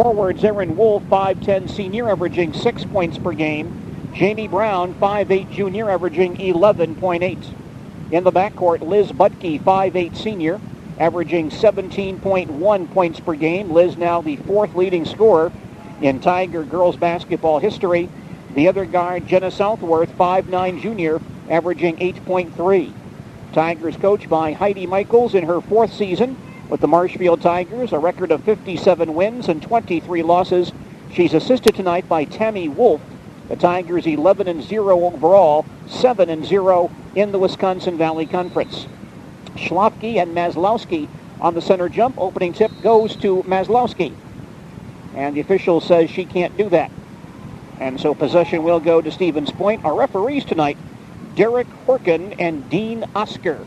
Forwards, Aaron Wolf, 5'10", senior, averaging 6 points per game. Jamie Braun, 5'8", junior, averaging 11.8. In the backcourt, Liz Buttke, 5'8", senior, averaging 17.1 points per game. Liz now the fourth leading scorer in Tiger girls basketball history. The other guard, Jenna Southworth, 5'9", junior, averaging 8.3. Tigers coached by Heidi Michaels in her fourth season with the Marshfield Tigers, a record of 57 wins and 23 losses. She's assisted tonight by Tammy Wolf. The Tigers 11-0 overall, 7-0 in the Wisconsin Valley Conference. Schlafke and Maslowski on the center jump. Opening tip goes to Maslowski. And the official says she can't do that. And so possession will go to Stevens Point. Our referees tonight, Derek Horkin and Dean Oscar.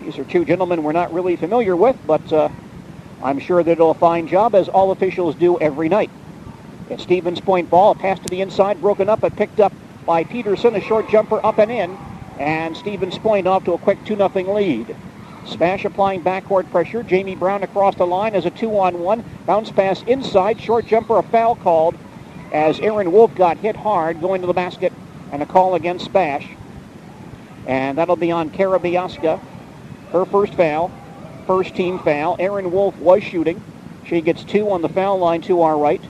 These are two gentlemen we're not really familiar with, but I'm sure they'll do a fine job, as all officials do every night. It's Stevens Point ball. A pass to the inside, broken up and picked up by Peterson. A short jumper up and in. And Stevens Point off to a quick 2-0 lead. Spash applying backcourt pressure. Jamie Braun across the line as a 2-on-1. Bounce pass inside. Short jumper, a foul called as Aaron Wolf got hit hard going to the basket, and a call against Spash. And that'll be on Kara Biaska. Her first foul, first team foul. Aaron Wolf was shooting. She gets 2 on the foul line to our right.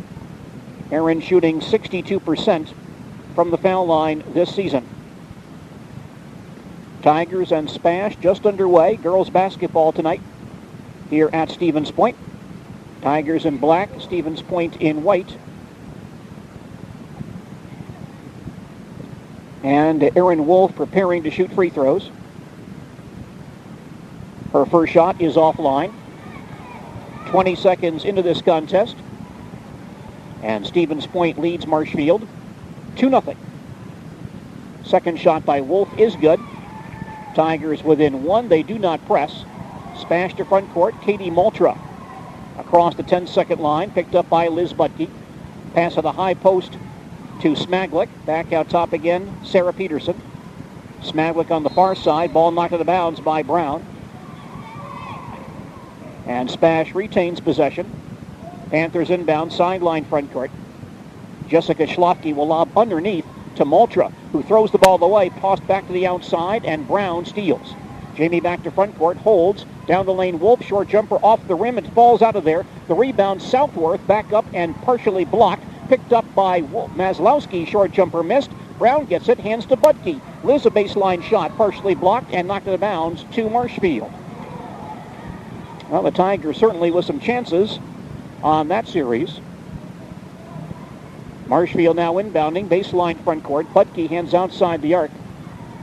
Aaron shooting 62% from the foul line this season. Tigers and Spash just underway. Girls basketball tonight here at Stevens Point. Tigers in black, Stevens Point in white. And Aaron Wolf preparing to shoot free throws. Her first shot is offline. 20 seconds into this contest. And Stevens Point leads Marshfield 2-0. Second shot by Wolf is good. Tigers within 1. They do not press. Spash to front court. Katie Maltra across the 10-second line. Picked up by Liz Buttke. Pass at the high post to Smaglik. Back out top again, Sarah Peterson. Smaglik on the far side. Ball knocked out of bounds by Brown. And Spash retains possession. Panthers inbound, sideline front court. Jessica Schlafke will lob underneath to Maltra, who throws the ball away, tossed back to the outside, and Brown steals. Jamie back to front court, holds, down the lane, Wolf, short jumper off the rim, it falls out of there. The rebound, Southworth, back up and partially blocked, picked up by Maslowski, short jumper missed. Brown gets it, hands to Buttke. Liz, a baseline shot, partially blocked and knocked out of bounds to Marshfield. Well, the Tigers certainly with some chances on that series. Marshfield now inbounding, baseline front court. Buttke hands outside the arc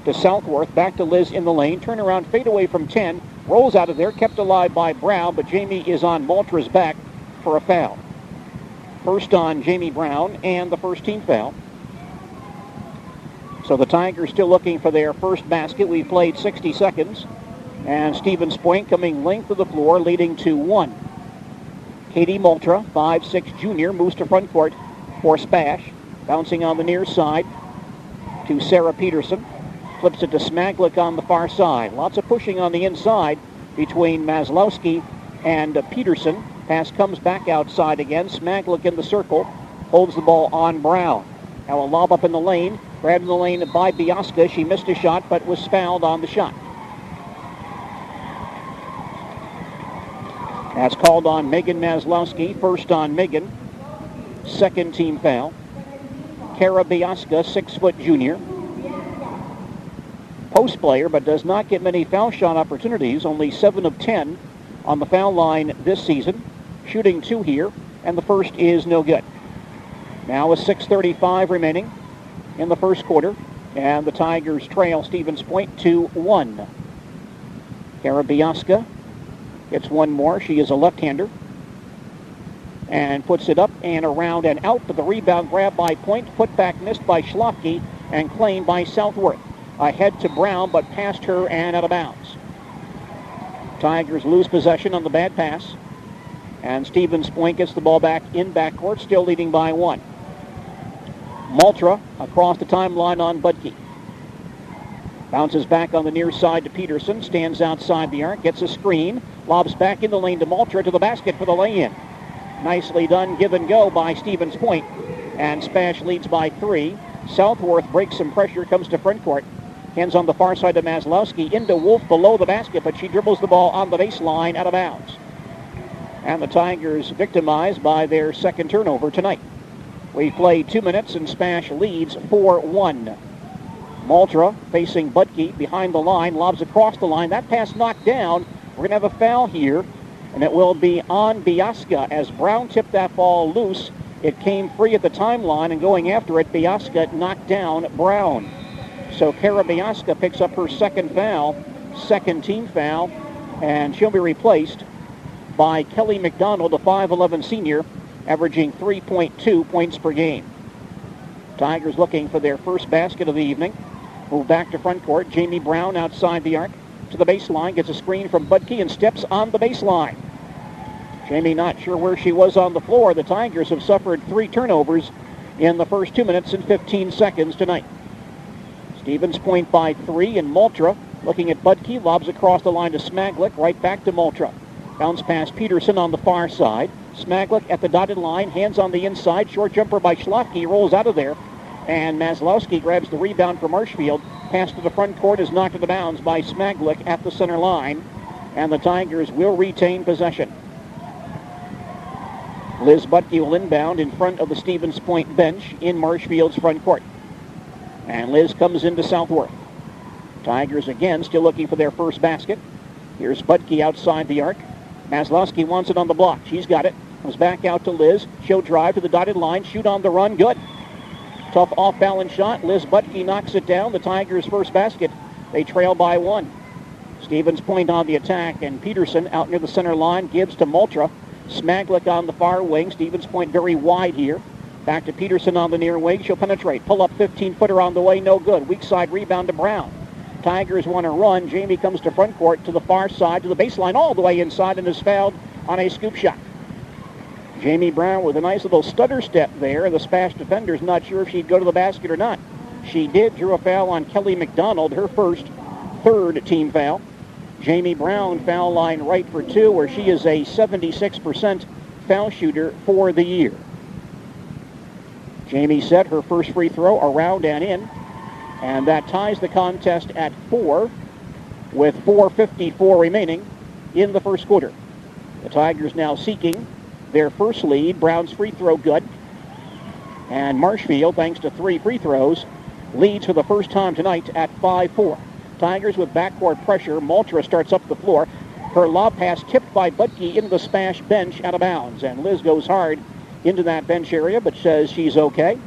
to Southworth, back to Liz in the lane. Turnaround fadeaway from 10, rolls out of there, kept alive by Brown, but Jamie is on Maltra's back for a foul. First on Jamie Braun and the first team foul. So the Tigers still looking for their first basket. We've played 60 seconds. And Stevens Point coming length of the floor, leading to 1. Katie Maltra, 5'6", junior, moves to front court for Spash. Bouncing on the near side to Sarah Peterson. Flips it to Smaglik on the far side. Lots of pushing on the inside between Maslowski and Peterson. Pass comes back outside again. Smaglik in the circle. Holds the ball on Brown. Now a lob up in the lane. Grabbed in the lane by Biaska. She missed a shot but was fouled on the shot. That's called on Megan Maslowski. First on Megan. Second team foul. Kara Biaska, 6' junior. Post player, but does not get many foul shot opportunities. Only 7 of 10 on the foul line this season. Shooting 2 here, and the first is no good. Now with 6:35 remaining in the first quarter, and the Tigers trail Stevens Point 2-1. Kara Biaska gets one more. She is a left-hander. And puts it up and around and out, but the rebound grabbed by Point. Put back missed by Schlafke and claimed by Southworth. Ahead to Brown, but past her and out of bounds. Tigers lose possession on the bad pass. And Stevens Point gets the ball back in backcourt, still leading by 1. Maltra across the timeline on Buttke. Bounces back on the near side to Peterson. Stands outside the arc, gets a screen. Lobs back in the lane to Maltra to the basket for the lay-in. Nicely done, give and go by Stevens Point. And Spash leads by 3. Southworth breaks some pressure, comes to front court. Hands on the far side of Maslowski into Wolf below the basket, but she dribbles the ball on the baseline out of bounds. And the Tigers victimized by their second turnover tonight. We played 2 minutes and Spash leads 4-1. Maltra facing Buttke behind the line, lobs across the line. That pass knocked down. We're going to have a foul here, and it will be on Biasca as Braun tipped that ball loose. It came free at the timeline, and going after it, Biasca knocked down Braun. So Kara Biasca picks up her second foul, second team foul, and she'll be replaced by Kelly McDonald, a 5'11 senior, averaging 3.2 points per game. Tigers looking for their first basket of the evening. Move back to front court. Jamie Braun outside the arc to the baseline, gets a screen from Buttke and steps on the baseline. Jamie not sure where she was on the floor. The Tigers have suffered 3 turnovers in the first 2 minutes and 15 seconds tonight. Stevens Point by 3, and Maltra looking at Buttke, lobs across the line to Smaglick, right back to Maltra. Bounce pass Peterson on the far side. Smaglick at the dotted line, hands on the inside, short jumper by Schlafke, rolls out of there. And Maslowski grabs the rebound for Marshfield. Pass to the front court is knocked out of bounds by Smaglick at the center line. And the Tigers will retain possession. Liz Buttke will inbound in front of the Stevens Point bench in Marshfield's front court. And Liz comes into Southworth. Tigers again still looking for their first basket. Here's Buttke outside the arc. Maslowski wants it on the block. She's got it. Comes back out to Liz. She'll drive to the dotted line. Shoot on the run. Good. Tough off-balance shot. Liz Buttke knocks it down. The Tigers' first basket. They trail by 1. Stevens Point on the attack, and Peterson out near the center line gives to Maltra. Smaglick on the far wing. Stevens Point very wide here. Back to Peterson on the near wing. She'll penetrate. Pull up 15-footer on the way. No good. Weak side rebound to Braun. Tigers want to run. Jamie comes to front court to the far side to the baseline all the way inside and is fouled on a scoop shot. Jamie Braun with a nice little stutter step there. The Spash defender's not sure if she'd go to the basket or not. She did. Drew a foul on Kelly McDonald, her third team foul. Jamie Braun foul line right for 2, where she is a 76% foul shooter for the year. Jamie set her first free throw around and in, and that ties the contest at 4 with 4:54 remaining in the first quarter. The Tigers now seeking their first lead. Braun's free throw good. And Marshfield, thanks to 3 free throws, leads for the first time tonight at 5-4. Tigers with backcourt pressure. Maltra starts up the floor. Her lob pass tipped by Buttke into the Spash bench out of bounds. And Liz goes hard into that bench area, but says she's okay.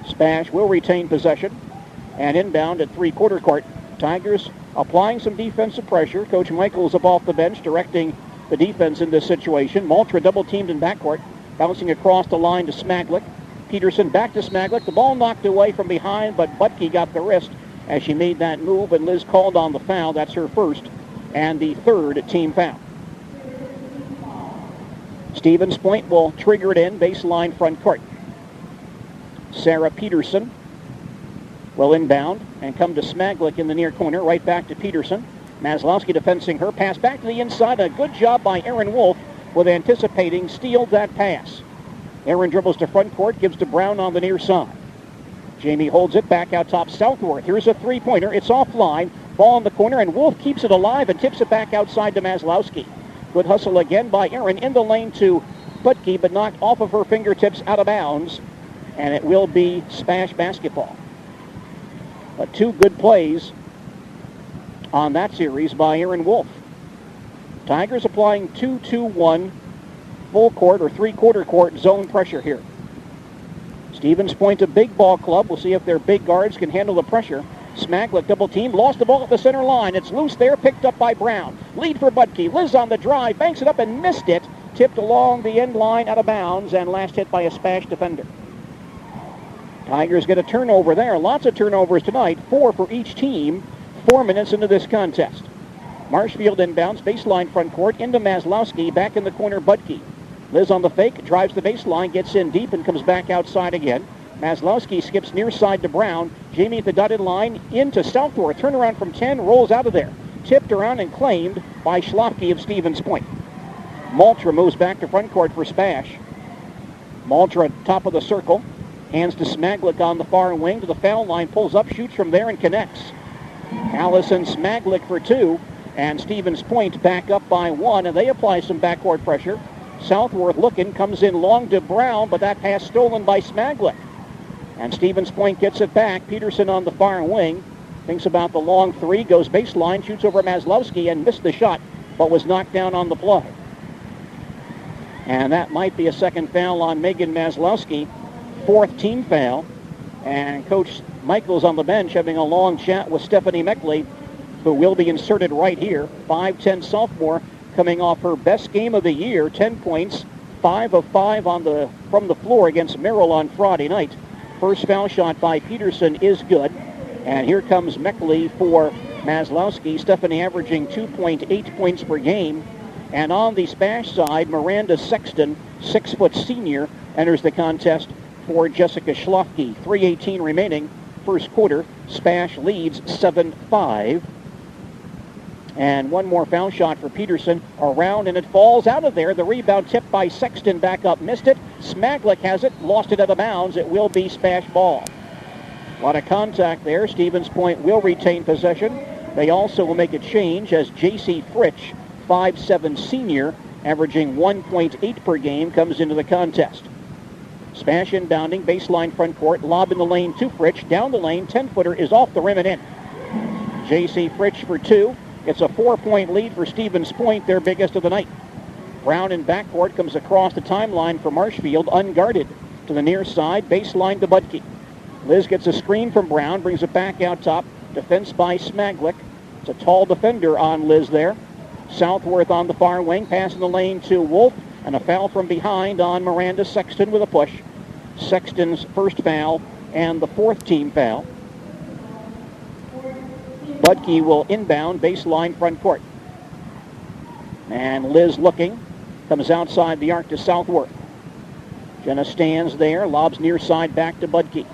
Spash will retain possession. And inbound at three-quarter court. Tigers applying some defensive pressure. Coach Michaels up off the bench directing the defense in this situation. Maltra double-teamed in backcourt. Bouncing across the line to Smaglick. Peterson back to Smaglick. The ball knocked away from behind, but Buttke got the wrist as she made that move, and Liz called on the foul. That's her first and the third team foul. Stevens Point will trigger it in, baseline front court. Sarah Peterson will inbound and come to Smaglick in the near corner, right back to Peterson. Maslowski defending her. Pass back to the inside. A good job by Erin Wolf with anticipating, stealed that pass. Erin dribbles to front court, gives to Braun on the near side. Jamie holds it back out top Southworth. Here's a three-pointer. It's offline. Ball in the corner, and Wolf keeps it alive and tips it back outside to Maslowski. Good hustle again by Erin in the lane to Buttke, but knocked off of her fingertips out of bounds, and it will be Spash basketball. But 2 good plays on that series by Erin Wolf. Tigers applying 2-2-1 full court or three-quarter court zone pressure here. Stevens Point, a big ball club. We'll see if their big guards can handle the pressure. Smaglick double team, lost the ball at the center line. It's loose there, picked up by Braun. Lead for Buttke. Liz on the drive, banks it up and missed it. Tipped along the end line out of bounds, and last hit by a Spash defender. Tigers get a turnover there. Lots of turnovers tonight, 4 for each team, 4 minutes into this contest. Marshfield inbounds, baseline front court, into Maslowski, back in the corner, Buttke. Liz on the fake, drives the baseline, gets in deep, and comes back outside again. Maslowski skips near side to Braun. Jamie at the dotted line, into Southworth. Turnaround from 10, rolls out of there. Tipped around and claimed by Schlafke of Stevens Point. Maltra moves back to front court for Spash. Maltra at top of the circle. Hands to Smaglick on the far wing to the foul line. Pulls up, shoots from there, and connects. Allison Smaglick for 2. And Stevens Point back up by 1. And they apply some backcourt pressure. Southworth looking, comes in long to Brown, but that pass stolen by Smaglick. And Stevens Point gets it back. Peterson on the far wing. Thinks about the long 3. Goes baseline, shoots over Maslowski and missed the shot, but was knocked down on the play. And that might be a second foul on Megan Maslowski. 4th team foul. And Coach Michaels on the bench having a long chat with Stephanie Meckley, who will be inserted right here. 5'10" sophomore coming off her best game of the year. 10 points, 5 of 5 from the floor against Merrill on Friday night. First foul shot by Peterson is good. And here comes Meckley for Maslowski. Stephanie averaging 2.8 points per game. And on the Spash side, Miranda Sexton, 6-foot senior, enters the contest for Jessica Schlafke. 3:18 remaining, first quarter. Spash leads 7-5. And one more foul shot for Peterson. Around, and it falls out of there. The rebound tipped by Sexton. Back up, missed it. Smaglick has it, lost it out of bounds. It will be Spash ball. A lot of contact there. Stevens Point will retain possession. They also will make a change as J.C. Fritsch, 5'7" senior, averaging 1.8 per game, comes into the contest. Spash inbounding, baseline front court, lob in the lane to Fritsch. Down the lane, 10-footer is off the rim and in. J.C. Fritsch for 2. It's a 4-point lead for Stevens Point, their biggest of the night. Brown in backcourt comes across the timeline for Marshfield, unguarded. To the near side, baseline to Buttke. Liz gets a screen from Brown, brings it back out top. Defense by Smaglick. It's a tall defender on Liz there. Southworth on the far wing, pass in the lane to Wolf, and a foul from behind on Miranda Sexton with a push. Sexton's first foul and the 4th team foul. Buttke will inbound baseline front court. And Liz looking, comes outside the arc to Southworth. Jenna stands there, lobs near side back to Buttke.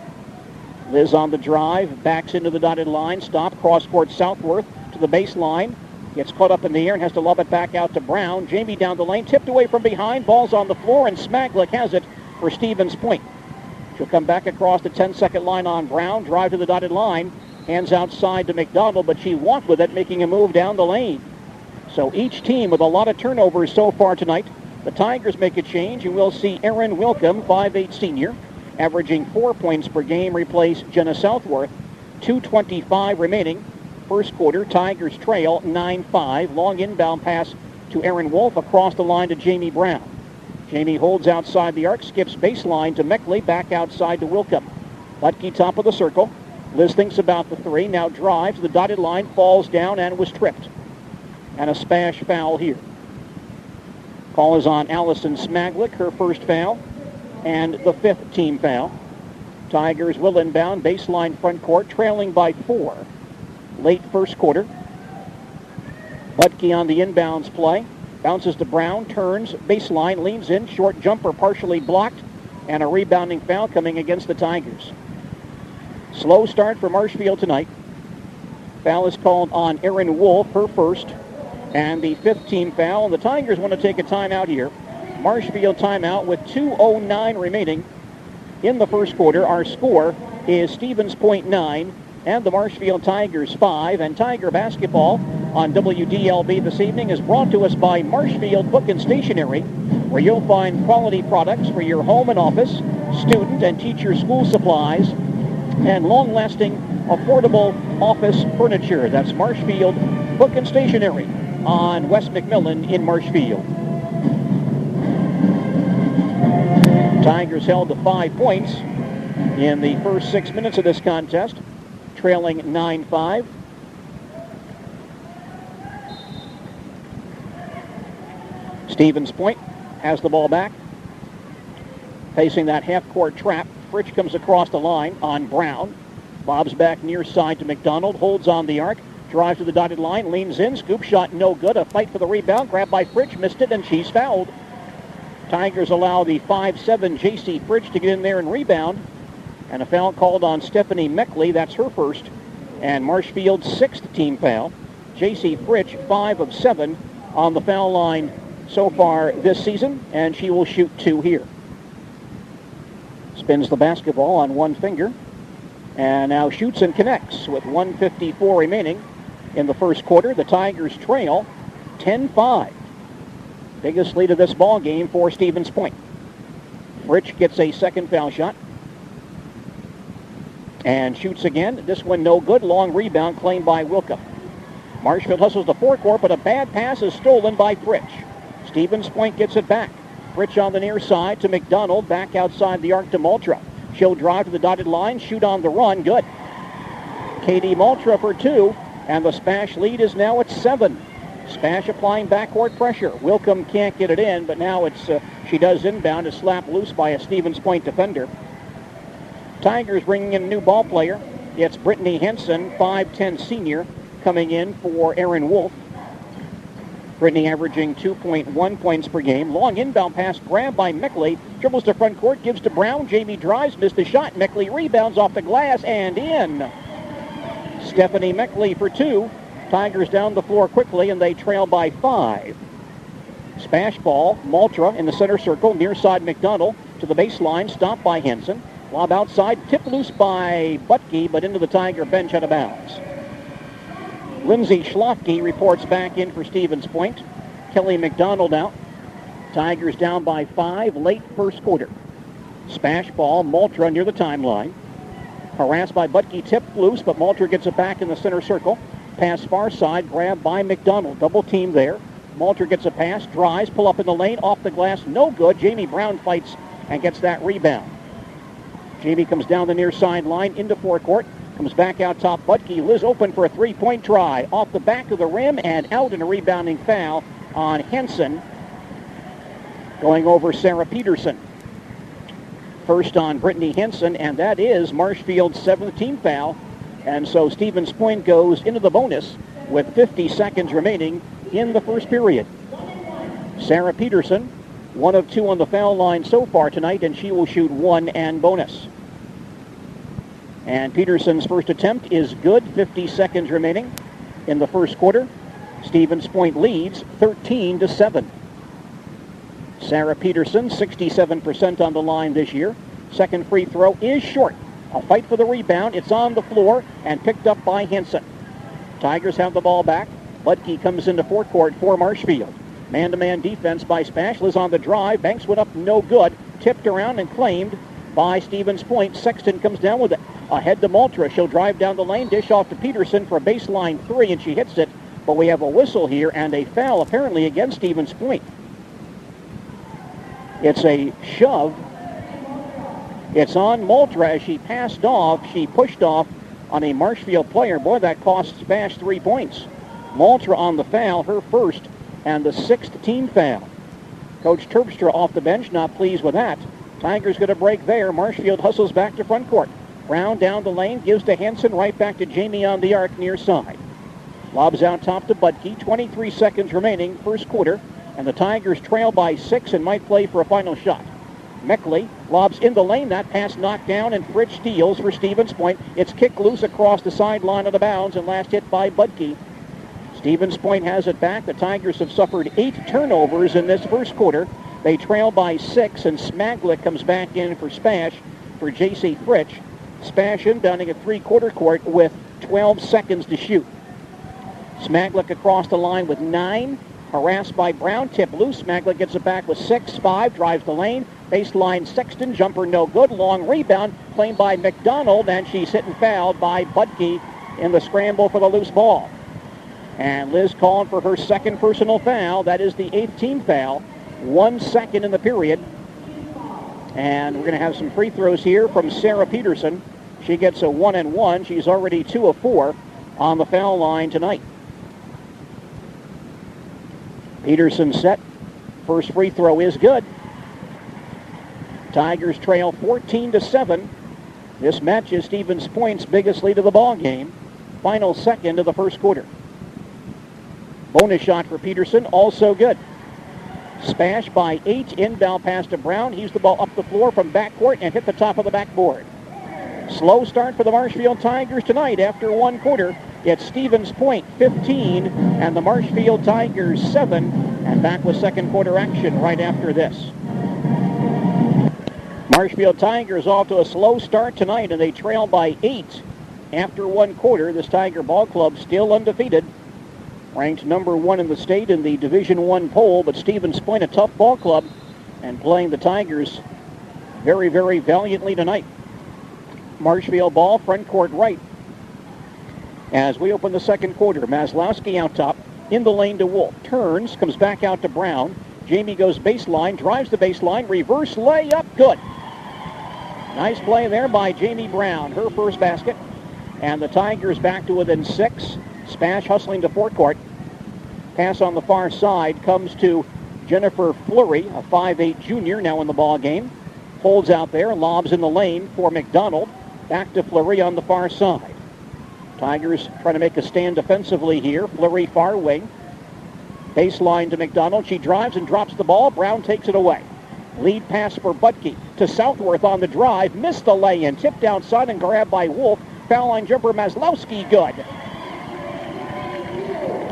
Liz on the drive, backs into the dotted line, stop, cross court Southworth to the baseline. Gets caught up in the air and has to lob it back out to Brown. Jamie down the lane, tipped away from behind, ball's on the floor, and Smaglick has it for Stevens Point. She'll come back across the 10-second line on Brown, drive to the dotted line, hands outside to McDonald, but she walked with it, making a move down the lane. So each team with a lot of turnovers so far tonight. The Tigers make a change, and we'll see Erin Wilkham, 5'8" senior, averaging 4 points per game, replace Jenna Southworth. 2:25 remaining. First quarter, Tigers trail 9-5. Long inbound pass to Erin Wolf across the line to Jamie Braun. Jamie holds outside the arc, skips baseline to Meckley, back outside to Wilkham. Buttke top of the circle. Liz thinks about the 3, now drives to the dotted line, falls down and was tripped. And a Spash foul here. Call is on Allison Smaglick, her first foul, and the 5th team foul. Tigers will inbound baseline front court, trailing by 4. Late first quarter. Buttke on the inbounds play. Bounces to Brown, turns, baseline, leans in, short jumper partially blocked, and a rebounding foul coming against the Tigers. Slow start for Marshfield tonight. Foul is called on Erin Wolf, her first, and the 5th team foul. And the Tigers want to take a timeout here. Marshfield timeout with 2:09 remaining in the first quarter. Our score is Stevens Point 9 and the Marshfield Tigers 5. And Tiger basketball on WDLB this evening is brought to us by Marshfield Book and Stationery, where you'll find quality products for your home and office, student and teacher school supplies, and long-lasting, affordable office furniture. That's Marshfield Book and Stationery on West McMillan in Marshfield. Tigers held to 5 points in the first 6 minutes of this contest, trailing 9-5. Stevens Point has the ball back. Facing that half-court trap, Fritsch comes across the line on Brown. Bobs back near side to McDonald, holds on the arc, drives to the dotted line, leans in, scoop shot no good, a fight for the rebound, grabbed by Fritsch, missed it, and she's fouled. Tigers allow the 5'7" J.C. Fritsch to get in there and rebound, and a foul called on Stephanie Meckley, that's her first, and Marshfield's 6th team foul. J.C. Fritsch, 5 of 7 on the foul line so far this season, and she will shoot 2 here. Spins the basketball on one finger, and now shoots and connects with 1:54 remaining in the first quarter. The Tigers trail 10-5. Biggest lead of this ball game for Stevens Point. Rich gets a second foul shot and shoots again. This one no good. Long rebound claimed by Wilka. Marshfield hustles the forecourt, but a bad pass is stolen by Fritch. Stevens Point gets it back. Fritch on the near side to McDonald, back outside the arc to Maltra. She'll drive to the dotted line, shoot on the run, good. Katie Maltra for 2, and the Spash lead is now at 7. Spash applying backcourt pressure. Wilkham can't get it in, but now she does inbound. Is slapped loose by a Stevens Point defender. Tigers bringing in a new ball player. It's Brittany Henson, 5'10 senior, coming in for Aaron Wolf. Brittany averaging 2.1 points per game. Long inbound pass grabbed by Meckley. Dribbles to front court, gives to Brown. Jamie drives, missed the shot. Meckley rebounds off the glass and in. Stephanie Meckley for 2. Tigers down the floor quickly, and they trail by 5. Spash ball, Maltra in the center circle, near side McDonald to the baseline, stopped by Henson. Lob outside, tipped loose by Buttke, but into the Tiger bench out of bounds. Lindsay Schlafke reports back in for Stevens Point. Kelly McDonald out. Tigers down by 5, late first quarter. Spash ball, Maltra near the timeline. Harassed by Buttke, tipped loose, but Maltra gets it back in the center circle. Pass far side, grabbed by McDonald. Double team there. Maltra gets a pass, drives, pull up in the lane, off the glass, no good. Jamie Braun fights and gets that rebound. Jamie comes down the near sideline into forecourt. Comes back out top. Buttke, Liz open for a three-point try. Off the back of the rim and out in a rebounding foul on Henson. Going over Sarah Peterson. First on Brittany Henson, and that is Marshfield's 7th team foul. And so Stevens Point goes into the bonus with 50 seconds remaining in the first period. Sarah Peterson, 1 of 2 on the foul line so far tonight, and she will shoot 1 and bonus. And Peterson's first attempt is good. 50 seconds remaining in the first quarter. Stevens Point leads 13-7. Sarah Peterson, 67% on the line this year. Second free throw is short. A fight for the rebound. It's on the floor and picked up by Henson. Tigers have the ball back. Buttke comes into forecourt for Marshfield. Man-to-man defense by Spash. Liz on the drive. Banks went up, no good. Tipped around and claimed by Stevens Point. Sexton comes down with it. Ahead to Maltra. She'll drive down the lane. Dish off to Peterson for a baseline 3, and she hits it. But we have a whistle here and a foul apparently against Stevens Point. It's a shove. It's on Maltra as she passed off. She pushed off on a Marshfield player. Boy, that cost Spash 3 points. Maltra on the foul, her first, and the 6th team foul. Coach Terpstra off the bench, not pleased with that. Tigers going to break there. Marshfield hustles back to front court. Brown down the lane, gives to Henson, right back to Jamie on the arc near side. Lobs out top to Buttke. 23 seconds remaining, first quarter, and the Tigers trail by 6 and might play for a final shot. Meckley lobs in the lane. That pass knocked down, and Fritch steals for Stevens Point. It's kicked loose across the sideline of the bounds and last hit by Buttke. Stevens Point has it back. The Tigers have suffered 8 turnovers in this first quarter. They trail by 6, and Smaglick comes back in for Spash for J.C. Fritch. Spash inbounding at three-quarter court with 12 seconds to shoot. Smaglick across the line with 9. Harassed by Brown, tip loose. Smaglick gets it back with 6-5, drives the lane. Baseline Sexton, jumper no good. Long rebound, claimed by McDonald, and she's hit and fouled by Buttke in the scramble for the loose ball. And Liz calling for her second personal foul. That is the 8th team foul. 1 second in the period. And we're going to have some free throws here from Sarah Peterson. She gets a 1 and 1. She's already 2 of 4 on the foul line tonight. Peterson set. First free throw is good. Tigers trail 14-7. This match is Stevens Point's biggest lead of the ball game. Final second of the first quarter. Bonus shot for Peterson, also good. Spash by 8, inbound pass to Brown. Heaves the ball up the floor from backcourt and hit the top of the backboard. Slow start for the Marshfield Tigers tonight after 1 quarter. It's Stevens Point 15 and the Marshfield Tigers 7. And back with second quarter action right after this. Marshfield Tigers off to a slow start tonight, and they trail by 8 after one quarter. This Tiger ball club still undefeated. Ranked number 1 in the state in the Division I poll, but Stevens Point, a tough ball club, and playing the Tigers very, very valiantly tonight. Marshfield ball, front court right. As we open the second quarter, Maslowski out top, in the lane to Wolf. Turns, comes back out to Brown. Jamie goes baseline, drives the baseline, reverse layup, good. Nice play there by Jamie Braun, her first basket. And the Tigers back to within 6. Spash hustling to forecourt. Pass on the far side comes to Jennifer Fleury, a 5'8 junior now in the ball game. Holds out there, lobs in the lane for McDonald. Back to Fleury on the far side. Tigers trying to make a stand defensively here. Fleury far wing. Baseline to McDonald. She drives and drops the ball. Brown takes it away. Lead pass for Buttke to Southworth on the drive. Missed the lay-in. Tipped outside and grabbed by Wolf. Foul line jumper Maslowski, good.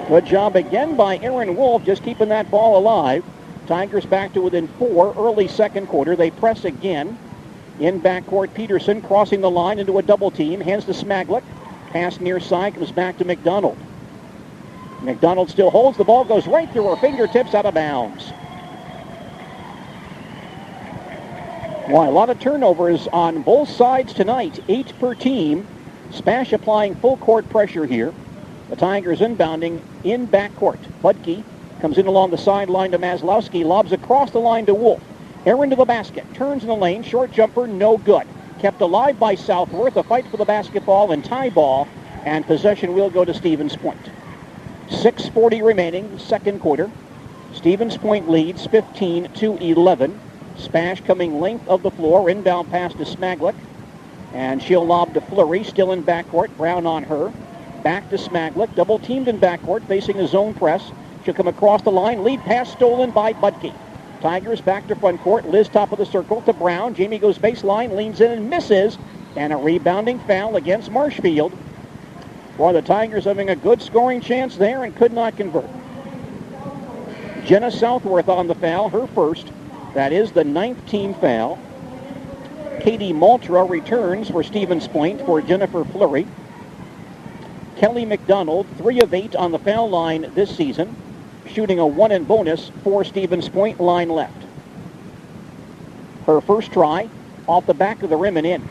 Good job again by Aaron Wolf, just keeping that ball alive. Tigers back to within 4, early second quarter. They press again. In backcourt, Peterson crossing the line into a double team. Hands to Smaglick. Pass near side, comes back to McDonald. McDonald still holds. The ball goes right through her fingertips, out of bounds. Why, a lot of turnovers on both sides tonight. 8 per team. Spash applying full court pressure here. The Tigers inbounding in backcourt. Buttke comes in along the sideline to Maslowski. Lobs across the line to Wolf. Aaron to the basket. Turns in the lane. Short jumper, no good. Kept alive by Southworth. A fight for the basketball and tie ball. And possession will go to Stevens Point. 6:40 remaining, second quarter. Stevens Point leads 15-11. Spash coming length of the floor. Inbound pass to Smaglick. And she'll lob to Fleury. Still in backcourt. Brown on her. Back to Smaglick. Double teamed in backcourt, facing a zone press. She'll come across the line. Lead pass stolen by Buttke. Tigers back to front court. Liz top of the circle to Brown. Jamie goes baseline, leans in and misses. And a rebounding foul against Marshfield. Boy, the Tigers having a good scoring chance there and could not convert. Jenna Southworth on the foul, her first. That is the 9th team foul. Katie Maltra returns for Stevens Point for Jennifer Fleury. Kelly McDonald, 3 of 8 on the foul line this season, shooting a 1 in bonus for Stevens Point, line left. Her first try, off the back of the rim and in.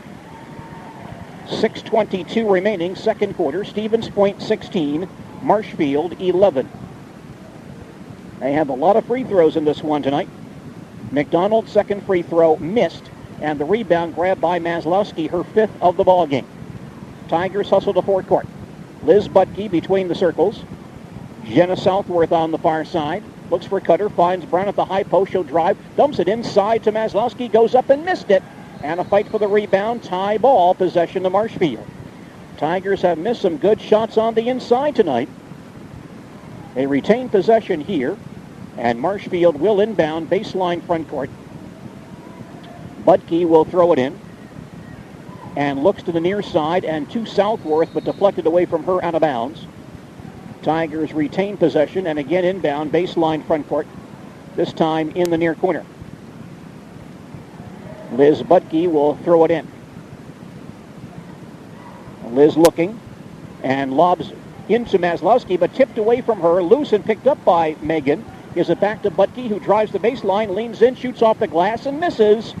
6:22 remaining, second quarter. Stevens Point 16, Marshfield 11. They have a lot of free throws in this one tonight. McDonald's second free throw missed, and the rebound grabbed by Maslowski, her 5th of the ball game. Tigers hustle to forecourt. Liz Buttke between the circles. Jenna Southworth on the far side. Looks for Cutter, finds Brown at the high post. She'll drive, dumps it inside to Maslowski, goes up and missed it. And a fight for the rebound, tie ball, possession to Marshfield. Tigers have missed some good shots on the inside tonight. They retain possession here, and Marshfield will inbound baseline front court. Buttke will throw it in and looks to the near side and to Southworth, but deflected away from her, out of bounds. Tigers retain possession and again inbound baseline front court, this time in the near corner. Liz Buttke will throw it in. Liz looking and lobs into Maslowski, but tipped away from her, loose and picked up by Megan. Gives it back to Buttke, who drives the baseline, leans in, shoots off the glass and misses.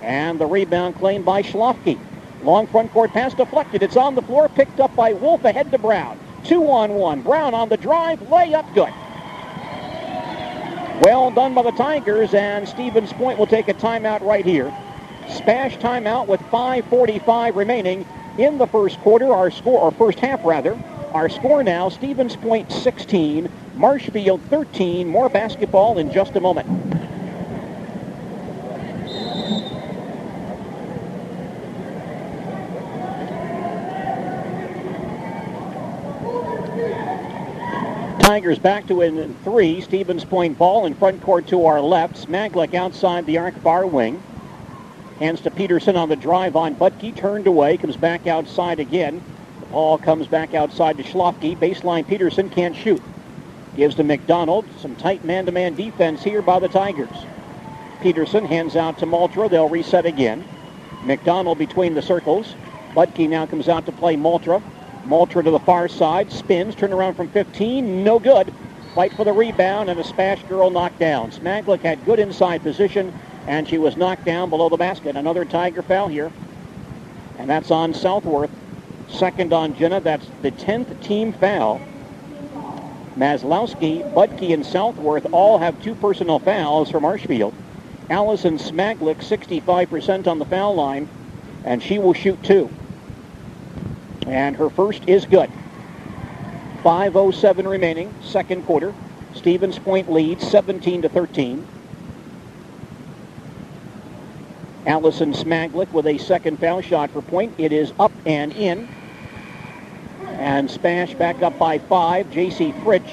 And the rebound claimed by Schlafke. Long front court pass deflected. It's on the floor, picked up by Wolf, ahead to Brown. 2-on-1. Brown on the drive, layup good. Well done by the Tigers, and Stevens Point will take a timeout right here. Spash timeout with 5:45 remaining in the first quarter. Our score, or first half rather. Our score now, Stevens Point 16, Marshfield 13. More basketball in just a moment. Tigers back to in 3. Stevens Point ball in front court to our left. Smaglick outside the arc far wing. Hands to Peterson on the drive on Buttke. Turned away. Comes back outside again. The ball comes back outside to Schlafke. Baseline Peterson can't shoot. Gives to McDonald. Some tight man-to-man defense here by the Tigers. Peterson hands out to Maltra. They'll reset again. McDonald between the circles. Buttke now comes out to play Maltra. Maltra to the far side. Spins. Turn around from 15. No good. Fight for the rebound, and a Spash girl knocked down. Smaglick had good inside position, and she was knocked down below the basket. Another Tiger foul here, and that's on Southworth. Second on Jenna. That's the 10th team foul. Maslowski, Buttke, and Southworth all have 2 personal fouls for Marshfield. Allison Smaglick, 65% on the foul line, and she will shoot 2. And her first is good. 5:07 remaining, second quarter. Stevens Point leads 17-13. Allison Smaglick with a second foul shot for Point. It is up and in. And Spash back up by 5. J.C. Fritsch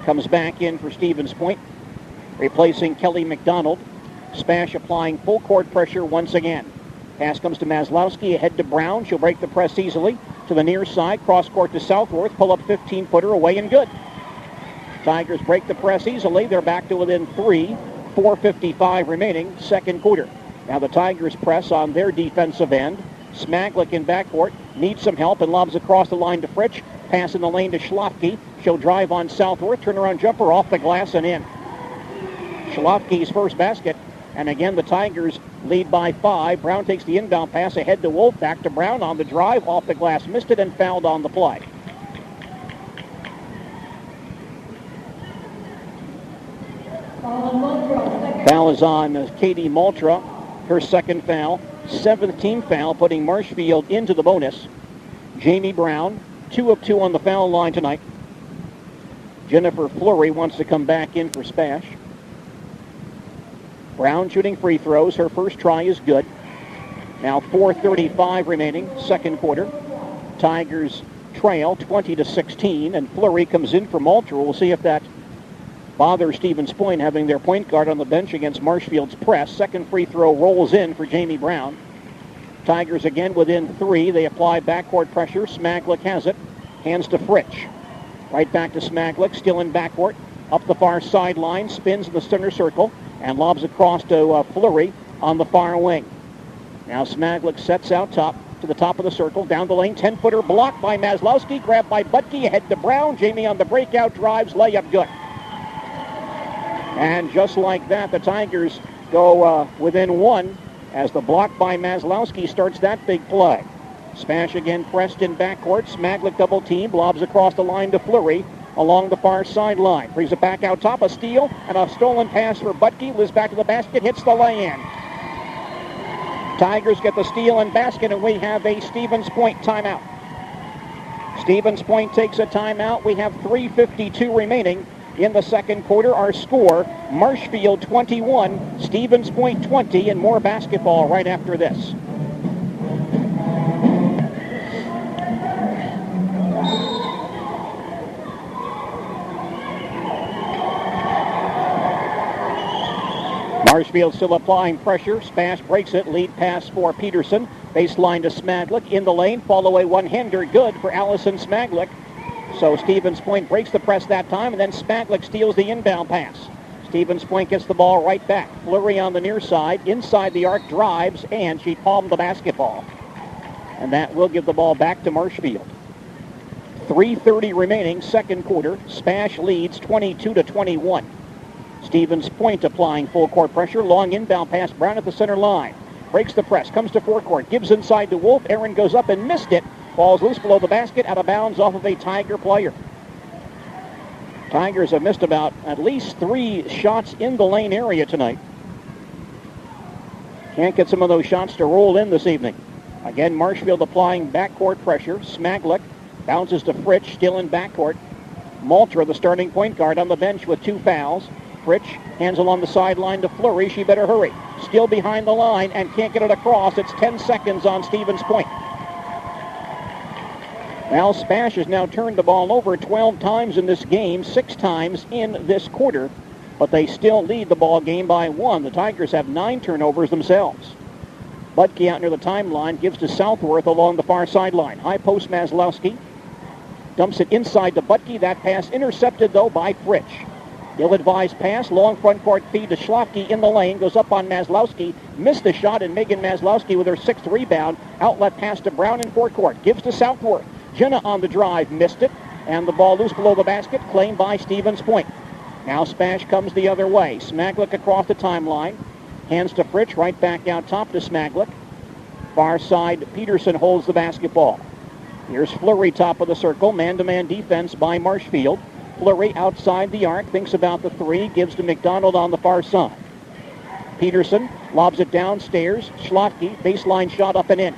comes back in for Stevens Point, replacing Kelly McDonald. Spash applying full court pressure once again. Pass comes to Maslowski, ahead to Brown. She'll break the press easily. To the near side, cross court to Southworth. Pull up 15-footer away and good. Tigers break the press easily. They're back to within 3. 4:55 remaining, second quarter. Now the Tigers press on their defensive end. Smaglick in backcourt, needs some help and lobs across the line to Fritsch. Pass in the lane to Schlafke. She'll drive on Southworth. Turnaround jumper off the glass and in. Schlafke's first basket. And again, the Tigers lead by 5. Brown takes the inbound pass ahead to Wolf. Back to Brown on the drive. Off the glass. Missed it and fouled on the play. Foul is on Katie Maltra. Her second foul. 7th team foul, putting Marshfield into the bonus. Jamie Braun, 2 of 2 on the foul line tonight. Jennifer Fleury wants to come back in for Spash. Brown shooting free throws. Her first try is good. Now 4:35 remaining, second quarter. Tigers trail 20-16, and Fleury comes in for Maltra. We'll see if that bothers Stevens Point, having their point guard on the bench against Marshfield's press. Second free throw rolls in for Jamie Braun. Tigers again within 3. They apply backcourt pressure. Smaglick has it. Hands to Fritsch. Right back to Smaglick, still in backcourt. Up the far sideline, spins in the center circle, and lobs across to Fleury on the far wing. Now Smaglick sets out top to the top of the circle, down the lane, 10-footer blocked by Maslowski, grabbed by Buttke, ahead to Brown. Jamie on the breakout, drives, layup good. And just like that, the Tigers go within 1 as the block by Maslowski starts that big play. Spash again pressed in backcourt. Smaglick double team, lobs across the line to Fleury along the far sideline. Brings it back out top, a steal, and a stolen pass for Buttke. Liz back to the basket, hits the lay-in. Tigers get the steal and basket, and we have a Stevens Point timeout. Stevens Point takes a timeout. We have 3:52 remaining in the second quarter. Our score, Marshfield 21, Stevens Point 20, and more basketball right after this. Marshfield still applying pressure. Spash breaks it. Lead pass for Peterson. Baseline to Smaglick. In the lane. Fall away one-hander. Good for Allison Smaglick. So Stevens Point breaks the press that time, and then Smaglick steals the inbound pass. Stevens Point gets the ball right back. Fleury on the near side. Inside the arc, drives, and she palmed the basketball. And that will give the ball back to Marshfield. 3:30 remaining, second quarter. Spash leads 22-21. Stevens Point applying full court pressure. Long inbound pass. Brown at the center line. Breaks the press. Comes to forecourt. Gives inside to Wolf. Aaron goes up and missed it. Falls loose below the basket. Out of bounds off of a Tiger player. Tigers have missed about at least 3 shots in the lane area tonight. Can't get some of those shots to roll in this evening. Again, Marshfield applying backcourt pressure. Smaglick bounces to Fritsch. Still in backcourt. Maltra, the starting point guard, on the bench with 2 fouls. Fritsch hands along the sideline to Fleury. She better hurry. Still behind the line and can't get it across. It's 10 seconds on Stevens Point. Well, Spash has now turned the ball over 12 times in this game, 6 times in this quarter, but they still lead the ball game by 1. The Tigers have 9 turnovers themselves. Buttke out near the timeline, gives to Southworth along the far sideline. High post Maslowski. Dumps it inside to Buttke. That pass intercepted, though, by Fritsch. Ill-advised pass, long front court feed to Schlafke in the lane, goes up on Maslowski, missed the shot, and Megan Maslowski with her 6th rebound. Outlet pass to Brown in forecourt, gives to Southworth. Jenna on the drive, missed it, and the ball loose below the basket, claimed by Stevens Point. Now Spash comes the other way. Smaglick across the timeline, hands to Fritsch, right back out top to Smaglick. Far side, Peterson holds the basketball. Here's Fleury, top of the circle, man-to-man defense by Marshfield. Fleury outside the arc, thinks about the three, gives to McDonald on the far side. Peterson lobs it downstairs. Schlafke, baseline shot up and in.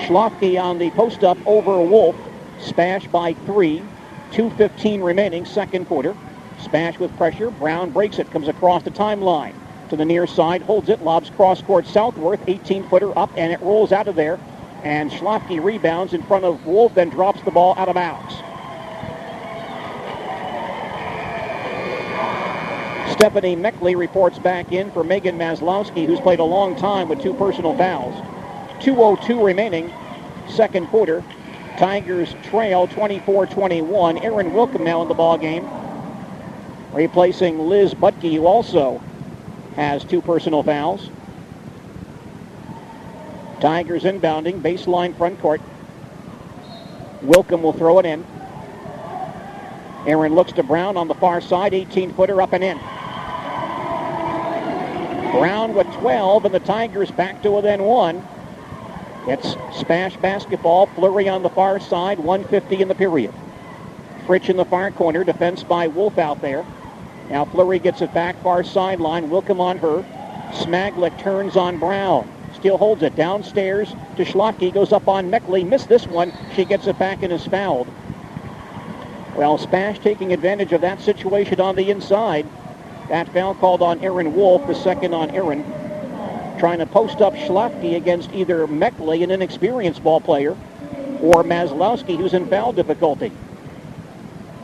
Schlafke on the post-up over Wolf. Spash by 3. 2:15 remaining, second quarter. Spash with pressure. Brown breaks it, comes across the timeline. To the near side, holds it, lobs cross-court Southworth. 18-footer up, and it rolls out of there. And Schlafke rebounds in front of Wolf, then drops the ball out of bounds. Stephanie Meckley reports back in for Megan Maslowski, who's played a long time with 2 personal fouls. 2:02 remaining, second quarter. Tigers trail 24-21. Erin Wilkham now in the ball game, replacing Liz Buttke, who also has 2 personal fouls. Tigers inbounding, baseline front court. Wilkham will throw it in. Aaron looks to Brown on the far side, 18-footer up and in. Brown with 12, and the Tigers back to within 1. It's Spash basketball. Fleury on the far side, 1:50 in the period. Fritsch in the far corner, defense by Wolf out there. Now Fleury gets it back, far sideline. Wilkham on her. Smaglick turns on Brown. Still holds it downstairs to Schlafke. Goes up on Meckley. Missed this one. She gets it back and is fouled. Well, Spash taking advantage of that situation on the inside. That foul called on Erin Wolf, the second on Erin. Trying to post up Schlafke against either Meckley, an inexperienced ball player, or Maslowski, who's in foul difficulty.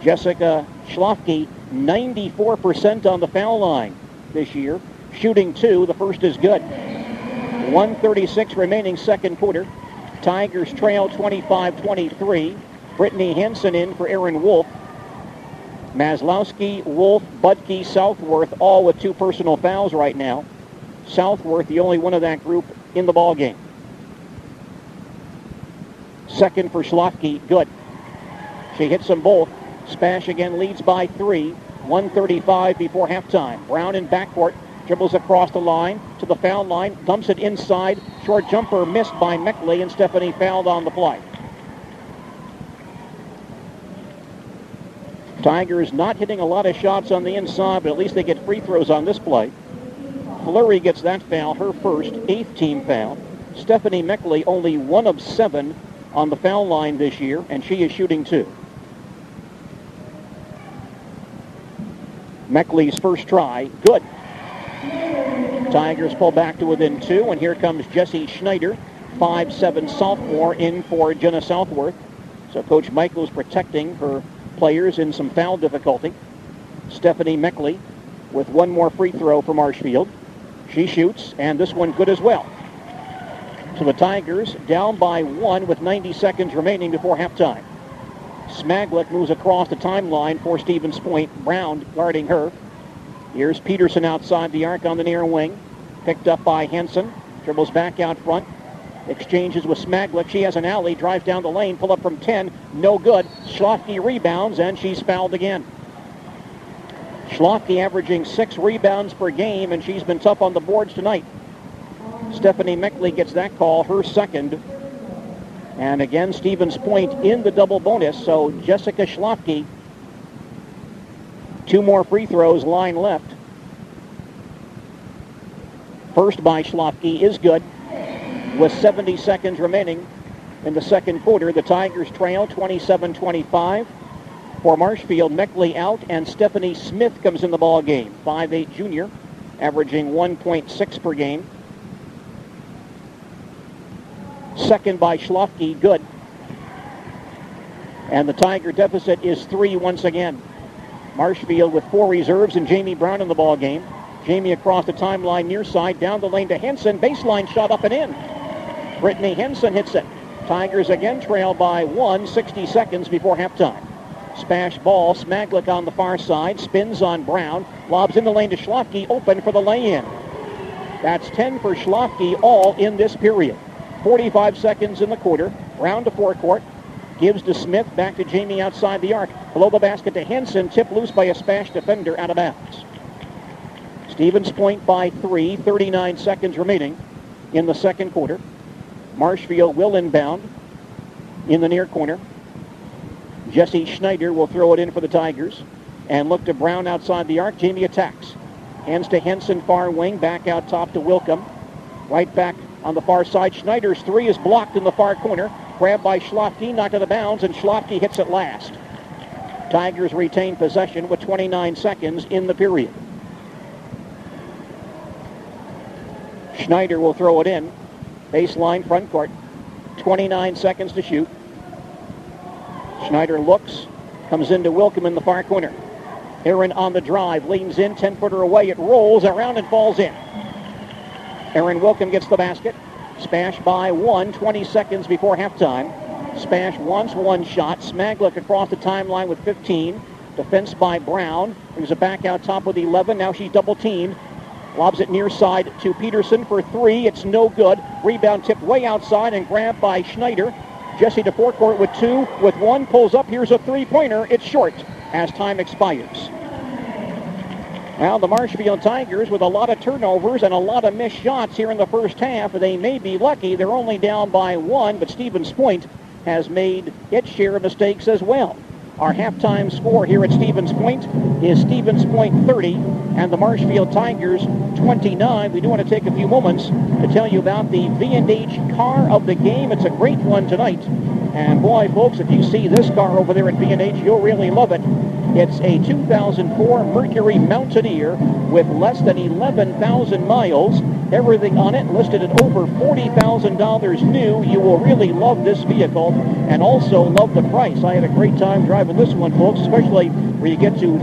Jessica Schlafke, 94% on the foul line this year. Shooting 2, the first is good. 1:36 remaining, second quarter. Tigers trail 25-23. Brittany Henson in for Erin Wolf. Maslowski, Wolf, Buttke, Southworth, all with 2 personal fouls right now. Southworth, the only one of that group in the ball game. Second for Schlafke, good. She hits them both. Spash again leads by 3. 1:35 before halftime. Brown in backcourt, dribbles across the line to the foul line, dumps it inside. Short jumper missed by Meckley, and Stephanie fouled on the play. Tigers not hitting a lot of shots on the inside, but at least they get free throws on this play. Fleury gets that foul, her first, 8th team foul. Stephanie Meckley only 1 of 7 on the foul line this year, and she is shooting 2. Meckley's first try, good. Tigers pull back to within 2, and here comes Jessie Schneider, 5'7" sophomore, in for Jenna Southworth. So Coach Michael's protecting her players in some foul difficulty. Stephanie Meckley with 1 more free throw for Marshfield. She shoots, and this one good as well. So the Tigers down by 1 with 90 seconds remaining before halftime. Smaglick moves across the timeline for Stevens Point. Brown guarding her. Here's Peterson outside the arc on the near wing. Picked up by Henson. Dribbles back out front. Exchanges with Smaglick. She has an alley. Drives down the lane. Pull up from 10. No good. Schlafke rebounds, and she's fouled again. Schlafke averaging 6 rebounds per game, and she's been tough on the boards tonight. Stephanie Meckley gets that call, her second. And again, Stevens Point in the double bonus, so Jessica Schlafke, 2 more free throws, line left. First by Schlafke is good. With 70 seconds remaining in the second quarter, the Tigers trail 27-25. For Marshfield, Meckley out, and Stephanie Smith comes in the ball game. 5'8" junior, averaging 1.6 per game. Second by Schlafke, good. And the Tiger deficit is 3 once again. Marshfield with 4 reserves and Jamie Braun in the ball game. Jamie across the timeline near side, down the lane to Henson. Baseline shot up and in. Brittany Henson hits it. Tigers again trail by 1, 60 seconds before halftime. Smash ball, Smaglick on the far side, spins on Brown, lobs in the lane to Schlafke, open for the lay-in. That's 10 for Schlafke all in this period. 45 seconds in the quarter. Brown to forecourt. Gives to Smith, back to Jamie outside the arc. Below the basket to Henson, tipped loose by a Spash defender out of bounds. Stevens Point by 3, 39 seconds remaining in the second quarter. Marshfield will inbound in the near corner. Jesse Schneider will throw it in for the Tigers and look to Brown outside the arc. Jamie attacks. Hands to Henson, far wing, back out top to Wilkham. Right back on the far side. Schneider's three is blocked in the far corner. Grabbed by Schlafke, knocked out of bounds, and Schlafke hits it last. Tigers retain possession with 29 seconds in the period. Schneider will throw it in. Baseline front court. 29 seconds to shoot. Schneider looks, comes into Wilkham in the far corner. Aaron on the drive, leans in, 10-footer away. It rolls around and falls in. Aaron Wilkham gets the basket. Spash by 1, 20 seconds before halftime. Spash wants one shot. Smaglick across the timeline with 15. Defense by Brown. Brings it back out top with 11. Now she's double-teamed. Lobs it near side to Peterson for 3. It's no good. Rebound tipped way outside and grabbed by Schneider. Jesse to forecourt with 2. With 1, pulls up. Here's a three-pointer. It's short as time expires. Now the Marshfield Tigers with a lot of turnovers and a lot of missed shots here in the first half. They may be lucky. They're only down by 1, but Stevens Point has made its share of mistakes as well. Our halftime score here at Stevens Point is Stevens Point 30 and the Marshfield Tigers 29. We do want to take a few moments to tell you about the V&H car of the game. It's a great one tonight. And boy, folks, if you see this car over there at V&H, you'll really love it. It's a 2004 Mercury Mountaineer with less than 11,000 miles. Everything on it listed at over $40,000 new. You will really love this vehicle and also love the price. I had a great time driving this one, folks, especially where you get to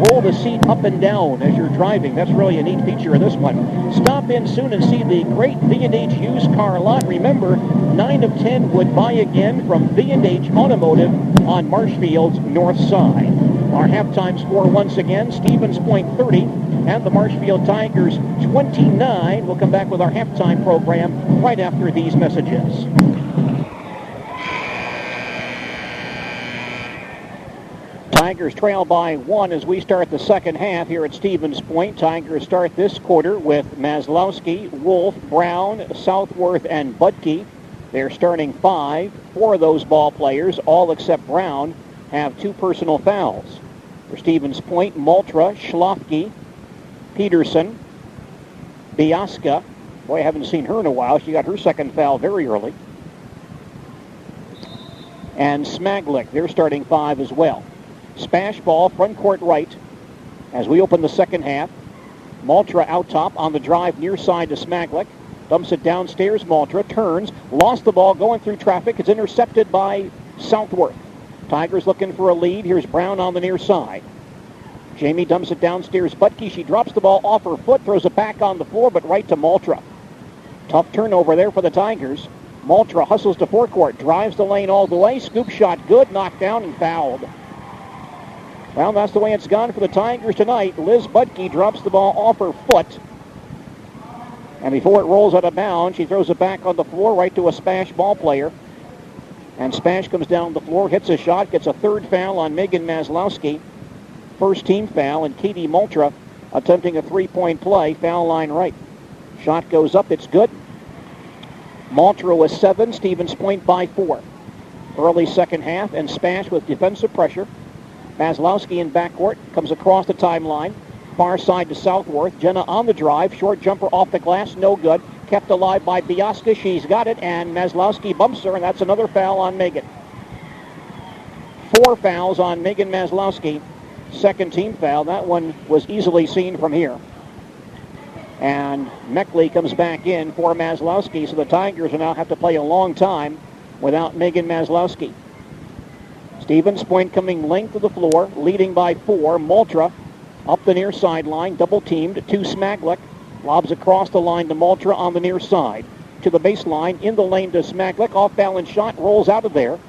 roll the seat up and down as you're driving. That's really a neat feature of this one. Stop in soon and see the great V&H used car lot. Remember, 9 of 10 would buy again from V&H Automotive on Marshfield's north side. Our halftime score once again, Stevens Point 30 and the Marshfield Tigers 29. We'll come back with our halftime program right after these messages. Tigers trail by 1 as we start the second half here at Stevens Point. Tigers start this quarter with Maslowski, Wolf, Brown, Southworth, and Buttke. They're starting 5. 4 of those ball players, all except Brown, have 2 personal fouls. For Stevens Point, Maltra, Schlafke, Peterson, Biaska. Boy, I haven't seen her in a while. She got her second foul very early. And Smaglick, they're starting 5 as well. Spash ball, front court right, as we open the second half. Maltra out top on the drive near side to Smaglick. Dumps it downstairs. Maltra turns, lost the ball going through traffic. It's intercepted by Southworth. Tigers looking for a lead. Here's Brown on the near side. Jamie dumps it downstairs. Buttke, she drops the ball off her foot, throws it back on the floor, but right to Maltra. Tough turnover there for the Tigers. Maltra hustles to forecourt, drives the lane all the way. Scoop shot good, knocked down and fouled. Well, that's the way it's gone for the Tigers tonight. Liz Buttke drops the ball off her foot. And before it rolls out of bounds, she throws it back on the floor right to a Spash ball player. And Spash comes down the floor, hits a shot, gets a third foul on Megan Maslowski. First team foul, and Katie Maltra attempting a three-point play, foul line right. Shot goes up, it's good. Maltra with 7, Stevens Point by 4. Early second half, and Spash with defensive pressure. Maslowski in backcourt, comes across the timeline. Far side to Southworth. Jenna on the drive. Short jumper off the glass, no good. Kept alive by Biaska. She's got it, and Maslowski bumps her, and that's another foul on Megan. 4 fouls on Megan Maslowski. Second team foul. That one was easily seen from here. And Meckley comes back in for Maslowski, so the Tigers will now have to play a long time without Megan Maslowski. Stevens Point coming length of the floor, leading by 4. Maltra up the near sideline, double-teamed to Smaglick. Lobs across the line to Maltra on the near side. to the baseline, in the lane to Smaglik. Off-balance shot, rolls out of there.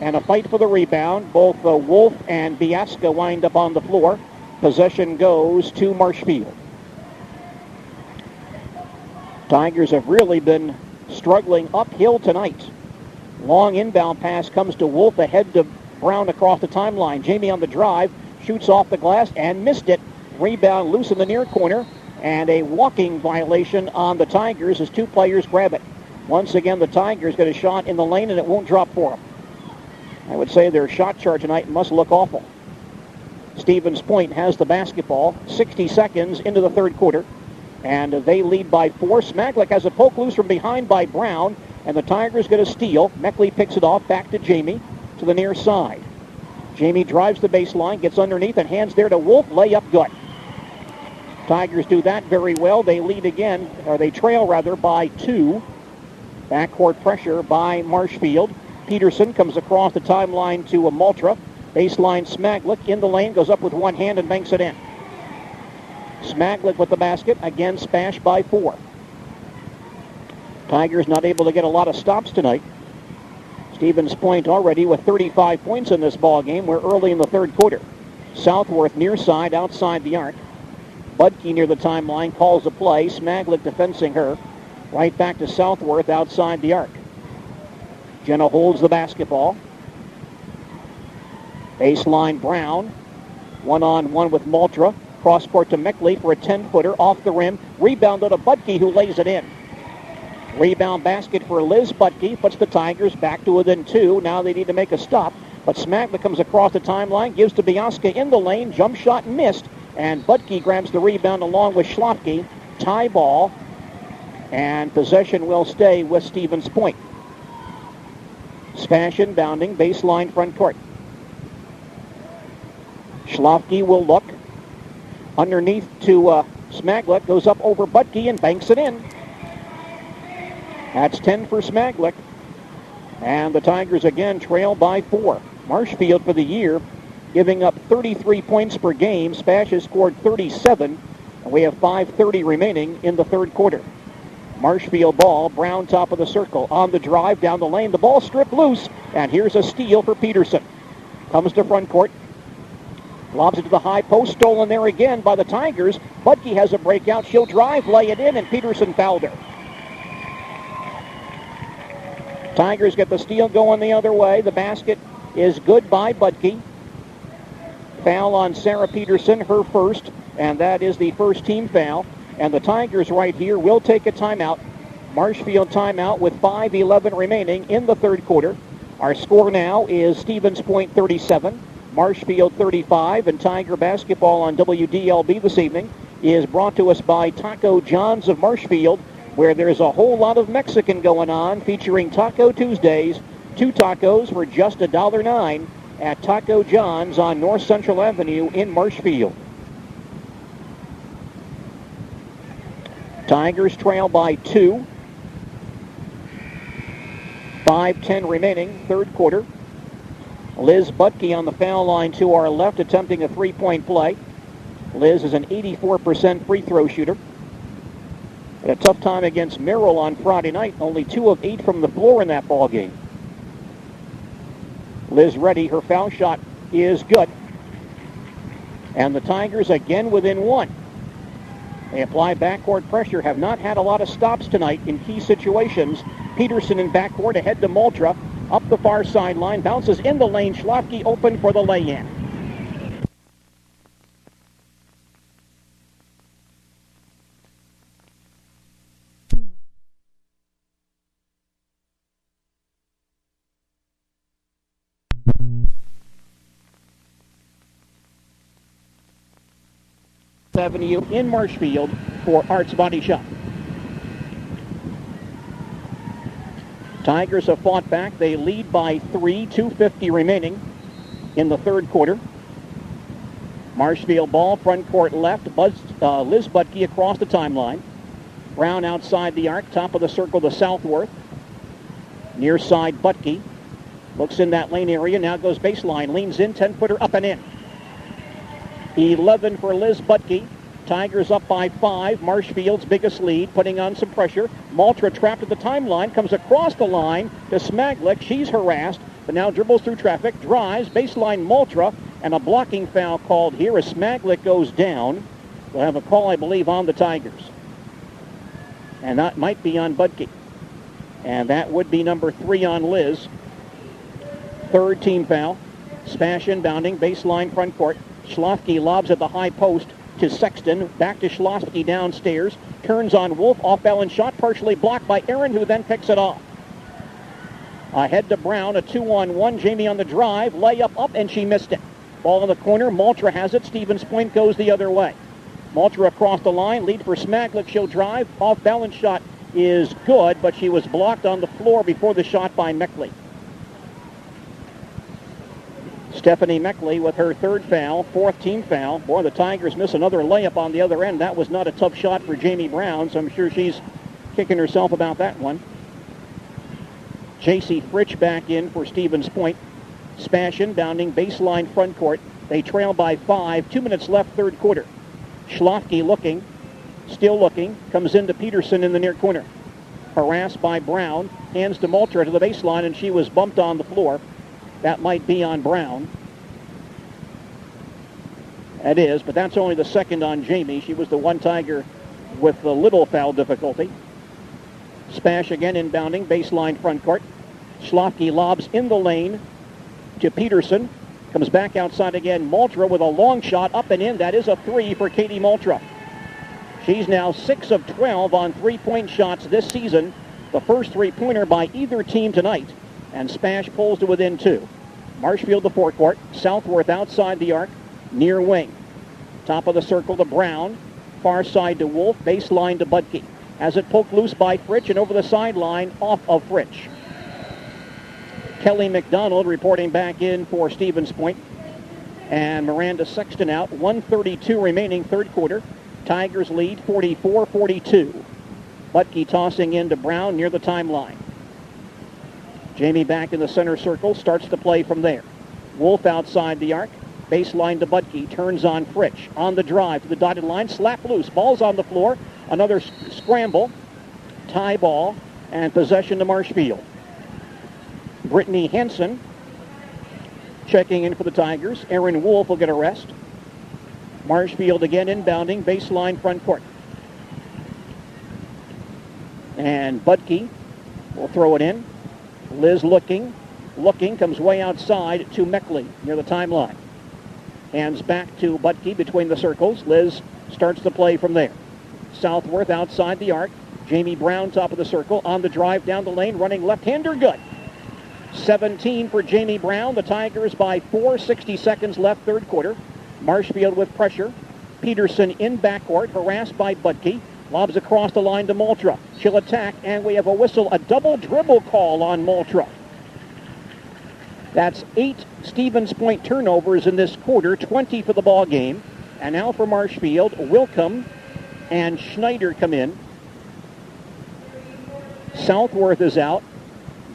And a fight for the rebound. Both Wolf and Biasca wind up on the floor. Possession goes to Marshfield. Tigers have really been struggling uphill tonight. Long inbound pass comes to Wolf, ahead to Braun across the timeline. Jamie on the drive, shoots off the glass and missed it. Rebound loose in the near corner, and a walking violation on the Tigers as two players grab it. Once again, the Tigers get a shot in the lane, and it won't drop for them. I would say their shot chart tonight must look awful. Stevens Point has the basketball, 60 seconds into the third quarter, and they lead by 4. Smaglik has a poke loose from behind by Braun, and the Tigers get a steal. Meckley picks it off, back to Jamie, to the near side. Jamie drives the baseline, gets underneath, and hands there to Wolf. Layup good. Tigers do that very well. They lead again, or they trail rather, by 2. Backcourt pressure by Marshfield. Peterson comes across the timeline to Maltra. Baseline Smaglik in the lane, goes up with one hand and banks it in. Smaglik with the basket, again smashed by 4. Tigers not able to get a lot of stops tonight. Stevens Point already with 35 points in this ball game. We're early in the third quarter. Southworth near side, outside the arc. Buttke near the timeline, calls the play. Smaglik defensing her. Right back to Southworth outside the arc. Jenna holds the basketball. Baseline Braun. One-on-one with Maltra. Cross-court to Meckley for a 10-footer off the rim. Rebounded to Buttke, who lays it in. Rebound basket for Liz Buttke. Puts the Tigers back to within 2. Now they need to make a stop. But Smaglik comes across the timeline. Gives to Biasca in the lane. Jump shot missed. And Buttke grabs the rebound along with Schlafke. Tie ball. And possession will stay with Stevens Point. Spash inbounding, baseline front court. Schlafke will look. Underneath to Smaglik, goes up over Buttke and banks it in. That's 10 for Smaglik. And the Tigers again trail by 4. Marshfield for the year giving up 33 points per game. Spash has scored 37. And we have 5:30 remaining in the third quarter. Marshfield ball, Braun top of the circle. On the drive, down the lane, the ball stripped loose, and here's a steal for Peterson. Comes to front court. Lobs it to the high post, stolen there again by the Tigers. Buttke has a breakout, she'll drive, lay it in, and Peterson fouled her. Tigers get the steal going the other way. The basket is good by Buttke. Foul on Sarah Peterson, her first, and that is the first team foul. And the Tigers right here will take a timeout. Marshfield timeout with 5:11 remaining in the third quarter. Our score now is Stevens Point 37, Marshfield 35, and Tiger basketball on WDLB this evening is brought to us by Taco John's of Marshfield, where there's a whole lot of Mexican going on, featuring Taco Tuesdays. 2 tacos for just $1.09 at Taco John's on North Central Avenue in Marshfield. Tigers trail by 2. 5:10 remaining, third quarter. Liz Buttke on the foul line to our left, attempting a three-point play. Liz is an 84% free throw shooter. Had a tough time against Merrill on Friday night. Only 2 of 8 from the floor in that ball game. Liz ready. Her foul shot is good. And the Tigers again within 1. They apply backcourt pressure, have not had a lot of stops tonight in key situations. Peterson in backcourt, ahead to Maltra. Up the far sideline, bounces in the lane. Schlafke open for the lay-in. Avenue in Marshfield for Arts Body Shop. Tigers have fought back. They lead by 3, 2:50 remaining in the third quarter. Marshfield ball, front court left. Liz Buttke across the timeline. Braun outside the arc, top of the circle to Southworth. Near side Buttke. Looks in that lane area, now goes baseline. Leans in, 10-footer up and in. 11 for Liz Buttke. Tigers up by 5. Marshfield's biggest lead, putting on some pressure. Maltra trapped at the timeline, comes across the line to Smaglick. She's harassed, but now dribbles through traffic, drives, baseline Maltra, and a blocking foul called here as Smaglick goes down. We'll have a call, I believe, on the Tigers. And that might be on Buttke. And that would be number 3 on Liz. Third team foul. Spash inbounding, baseline front court. Schlafke lobs at the high post to Sexton. Back to Schlafke downstairs. Turns on Wolf. Off-balance shot, partially blocked by Aaron, who then picks it off. Ahead to Braun, a 2-on-1. Jamie on the drive. Layup up, and she missed it. Ball in the corner. Maltra has it. Stevens Point goes the other way. Maltra across the line. Lead for Smaglick. She'll drive. Off-balance shot is good, but she was blocked on the floor before the shot by Meckley. Stephanie Meckley with her third foul, fourth team foul. Boy, the Tigers miss another layup on the other end. That was not a tough shot for Jamie Braun, so I'm sure she's kicking herself about that one. J.C. Fritsch back in for Stevens Point. Spash inbounding, baseline front court. They trail by 5. 2 minutes left, third quarter. Schlafke looking, still looking, comes into Peterson in the near corner. Harassed by Braun, hands to Maltra to the baseline, and she was bumped on the floor. That might be on Braun. That is, but that's only the second on Jamie. She was the one Tiger with the little foul difficulty. Spash again inbounding, baseline front court. Schlafke lobs in the lane to Peterson. Comes back outside again. Maltra with a long shot up and in. That is a 3 for Katie Maltra. She's now 6 of 12 on three-point shots this season. The first three-pointer by either team tonight. And Spash pulls to within 2. Marshfield the forecourt. Southworth outside the arc. Near wing. Top of the circle to Braun. Far side to Wolf. Baseline to Buttke. Has it poked loose by Fritsch and over the sideline off of Fritsch. Kelly McDonald reporting back in for Stevens Point. And Miranda Sexton out. 1:32 remaining third quarter. Tigers lead 44-42. Buttke tossing into Braun near the timeline. Jamie back in the center circle, starts to play from there. Wolf outside the arc, baseline to Buttke, turns on Fritsch. On the drive to the dotted line, slap loose, ball's on the floor, another scramble, tie ball, and possession to Marshfield. Brittany Henson checking in for the Tigers. Erin Wolf will get a rest. Marshfield again inbounding, baseline front court. And Buttke will throw it in. Liz looking, comes way outside to Meckley near the timeline. Hands back to Buttke between the circles. Liz starts to play from there. Southworth outside the arc. Jamie Braun top of the circle on the drive down the lane, running left-hander, good. 17 for Jamie Braun. The Tigers by 4, 60 seconds left third quarter. Marshfield with pressure. Peterson in backcourt, harassed by Buttke. Lobs across the line to Maltra. She'll attack, and we have a whistle, a double dribble call on Maltra. That's 8 Stevens Point turnovers in this quarter, 20 for the ball game. And now for Marshfield, Wilcomb and Schneider come in. Southworth is out.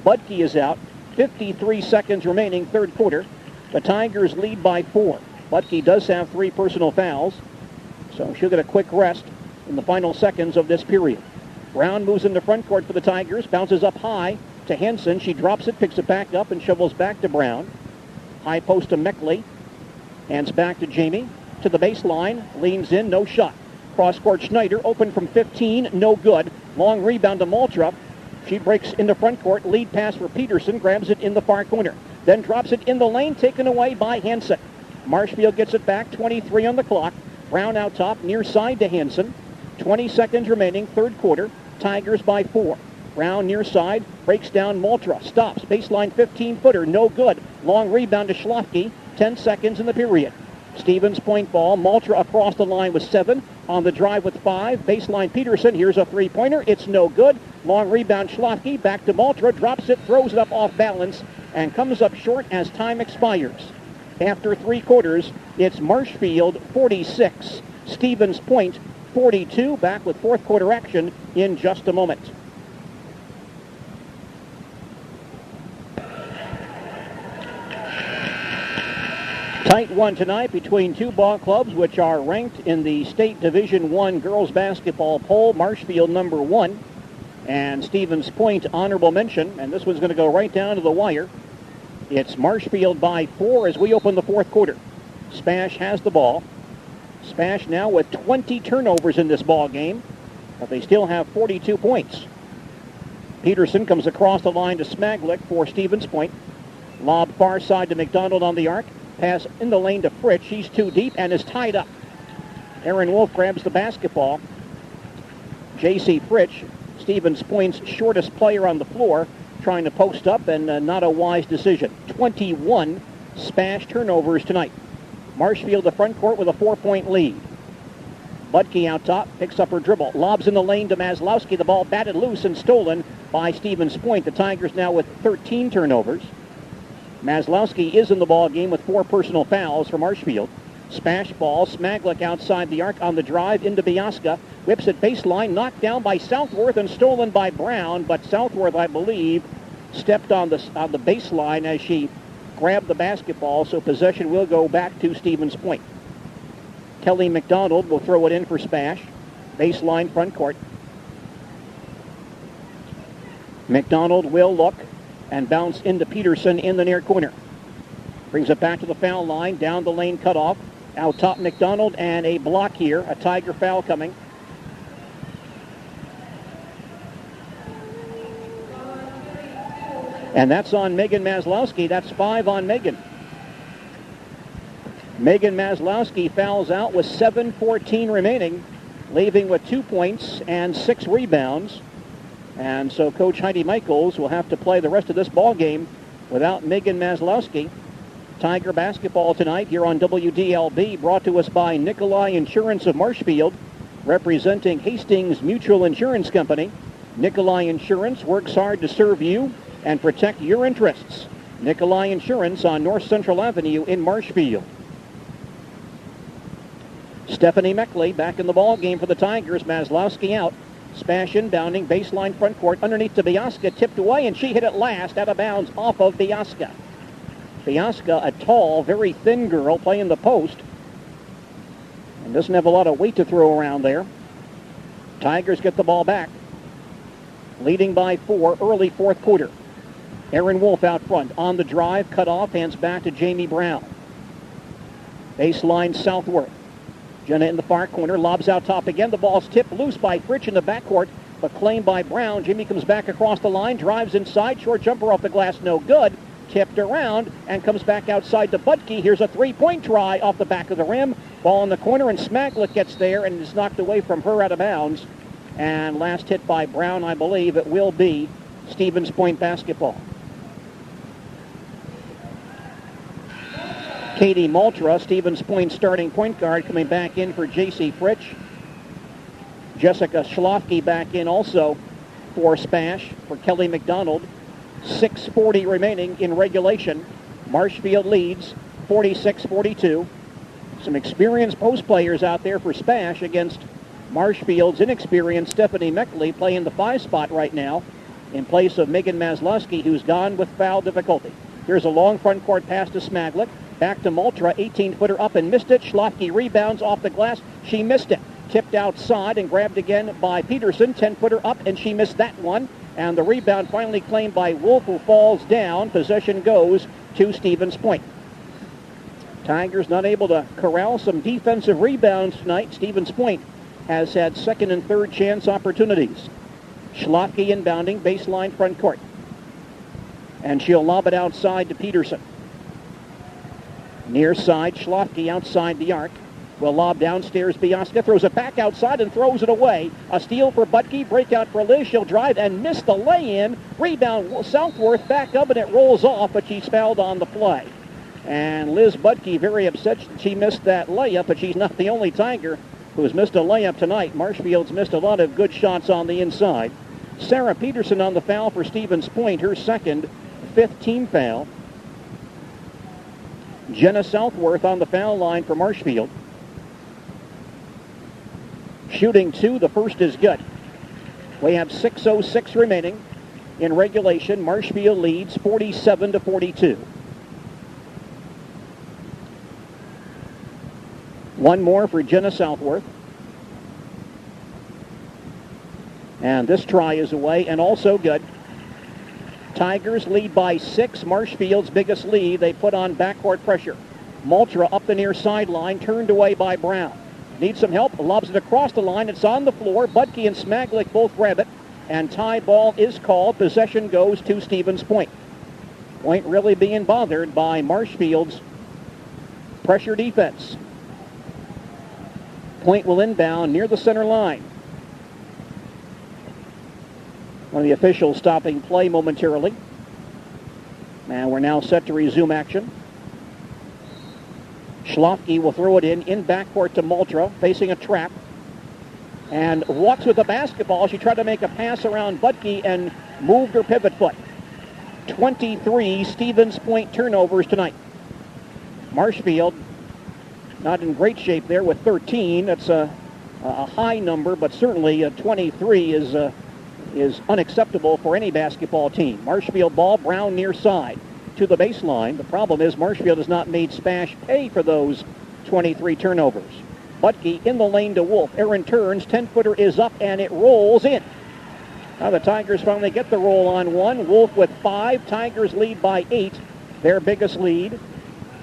Buttke is out. 53 seconds remaining, third quarter. The Tigers lead by 4. Buttke does have 3 personal fouls, so she'll get a quick rest in the final seconds of this period. Braun moves into front court for the Tigers, bounces up high to Henson. She drops it, picks it back up, and shovels back to Braun. High post to Meckley. Hands back to Jamie. To the baseline, leans in, no shot. Cross-court Schneider, open from 15, no good. Long rebound to Maltra. She breaks into front court, lead pass for Peterson, grabs it in the far corner. Then drops it in the lane, taken away by Henson. Marshfield gets it back, 23 on the clock. Braun out top, near side to Henson. 20 seconds remaining, third quarter. Tigers by 4. Braun near side, breaks down Maltra, stops, baseline 15-footer, no good. Long rebound to Schlafke, 10 seconds in the period. Stevens Point ball, Maltra across the line with 7, on the drive with 5, baseline Peterson, here's a three-pointer, it's no good. Long rebound Schlafke, back to Maltra, drops it, throws it up off balance, and comes up short as time expires. After 3 quarters, it's Marshfield 46, Stevens Point 42, back with fourth quarter action in just a moment. Tight one tonight between two ball clubs which are ranked in the state Division I girls basketball poll. Marshfield number 1 and Stevens Point honorable mention. And this one's going to go right down to the wire. It's Marshfield by 4 as we open the fourth quarter. Spash has the ball. Spash now with 20 turnovers in this ball game, but they still have 42 points. Peterson comes across the line to Smaglick for Stevens Point. Lob far side to McDonald on the arc. Pass in the lane to Fritsch. He's too deep and is tied up. Aaron Wolf grabs the basketball. J.C. Fritsch, Stevens Point's shortest player on the floor, trying to post up, and not a wise decision. 21 Spash turnovers tonight. Marshfield, the front court, with a 4-point lead. Buttke out top, picks up her dribble. Lobs in the lane to Maslowski. The ball batted loose and stolen by Stevens Point. The Tigers now with 13 turnovers. Maslowski is in the ball game with 4 personal fouls for Marshfield. Spash ball, Smaglick outside the arc on the drive into Biasca. Whips it baseline, knocked down by Southworth and stolen by Brown. But Southworth, I believe, stepped on the baseline as she grabbed the basketball, so possession will go back to Stevens Point. Kelly McDonald will throw it in for Spash. Baseline front court. McDonald will look and bounce into Peterson in the near corner. Brings it back to the foul line, down the lane cutoff. Out top McDonald, and a block here, a Tiger foul coming. And that's on Megan Maslowski. That's 5 on Megan. Megan Maslowski fouls out with 7:14 remaining, leaving with 2 points and 6 rebounds. And so Coach Heidi Michaels will have to play the rest of this ball game without Megan Maslowski. Tiger basketball tonight here on WDLB, brought to us by Nikolai Insurance of Marshfield, representing Hastings Mutual Insurance Company. Nikolai Insurance works hard to serve you and protect your interests. Nikolai Insurance on North Central Avenue in Marshfield. Stephanie Meckley back in the ball game for the Tigers. Maslowski out. Spash inbounding, baseline front court, underneath to Biasca, tipped away, and she hit it last, out of bounds off of Biasca. Biasca, a tall, very thin girl, playing the post, and doesn't have a lot of weight to throw around there. Tigers get the ball back, leading by 4, early fourth quarter. Aaron Wolf out front, on the drive, cut off, hands back to Jamie Braun. Baseline Southworth. Jenna in the far corner, lobs out top again. The ball's tipped loose by Fritsch in the backcourt, but claimed by Brown. Jimmy comes back across the line, drives inside, short jumper off the glass, no good. Tipped around and comes back outside to Buttke. Here's a 3-point try off the back of the rim. Ball in the corner, and Smaglick gets there and is knocked away from her, out of bounds. And last hit by Brown, I believe it will be Stevens Point basketball. Katie Maltra, Stevens Point starting point guard, coming back in for J.C. Fritsch. Jessica Schlafke back in also for Spash, for Kelly McDonald. 6:40 remaining in regulation. Marshfield leads 46-42. Some experienced post players out there for Spash against Marshfield's inexperienced Stephanie Meckley, playing the 5 spot right now in place of Megan Maslowski, who's gone with foul difficulty. Here's a long front court pass to Smaglick. Back to Maltra, 18-footer up and missed it. Schlafke rebounds off the glass. She missed it. Tipped outside and grabbed again by Peterson. 10-footer up, and she missed that one. And the rebound finally claimed by Wolf, who falls down. Possession goes to Stevens Point. Tigers not able to corral some defensive rebounds tonight. Stevens Point has had second and third chance opportunities. Schlafke inbounding, baseline front court. And she'll lob it outside to Peterson. Near side, Schlafke outside the arc. Will lob downstairs. Biasca throws it back outside and throws it away. A steal for Buttke. Breakout for Liz. She'll drive and miss the lay-in. Rebound Southworth back up, and it rolls off, but she's fouled on the play. And Liz Buttke very upset she missed that layup, but she's not the only Tiger who's missed a layup tonight. Marshfield's missed a lot of good shots on the inside. Sarah Peterson on the foul for Stevens Point, her second, 5th team foul. Jenna Southworth on the foul line for Marshfield. Shooting 2, the first is good. We have 6:06 remaining in regulation. Marshfield leads 47-42. One more for Jenna Southworth. And this try is away and also good. Tigers lead by 6. Marshfield's biggest lead. They put on backcourt pressure. Maltra up the near sideline, turned away by Brown. Needs some help, lobs it across the line. It's on the floor. Buttke and Smaglick both grab it. And tie ball is called. Possession goes to Stevens Point. Point really being bothered by Marshfield's pressure defense. Point will inbound near the center line. One of the officials stopping play momentarily. And we're now set to resume action. Schlafke will throw it in backcourt to Maltra, facing a trap. And walks with the basketball. She tried to make a pass around Buttke and moved her pivot foot. 23 Stevens Point turnovers tonight. Marshfield not in great shape there with 13. That's a high number, but certainly 23 is unacceptable for any basketball team. Marshfield ball, Brown near side to the baseline. The problem is Marshfield has not made Spash pay for those 23 turnovers. Buttke in the lane to Wolf. Aaron turns, 10-footer is up, and it rolls in. Now the Tigers finally get the roll on one. Wolf with 5. Tigers lead by 8. Their biggest lead.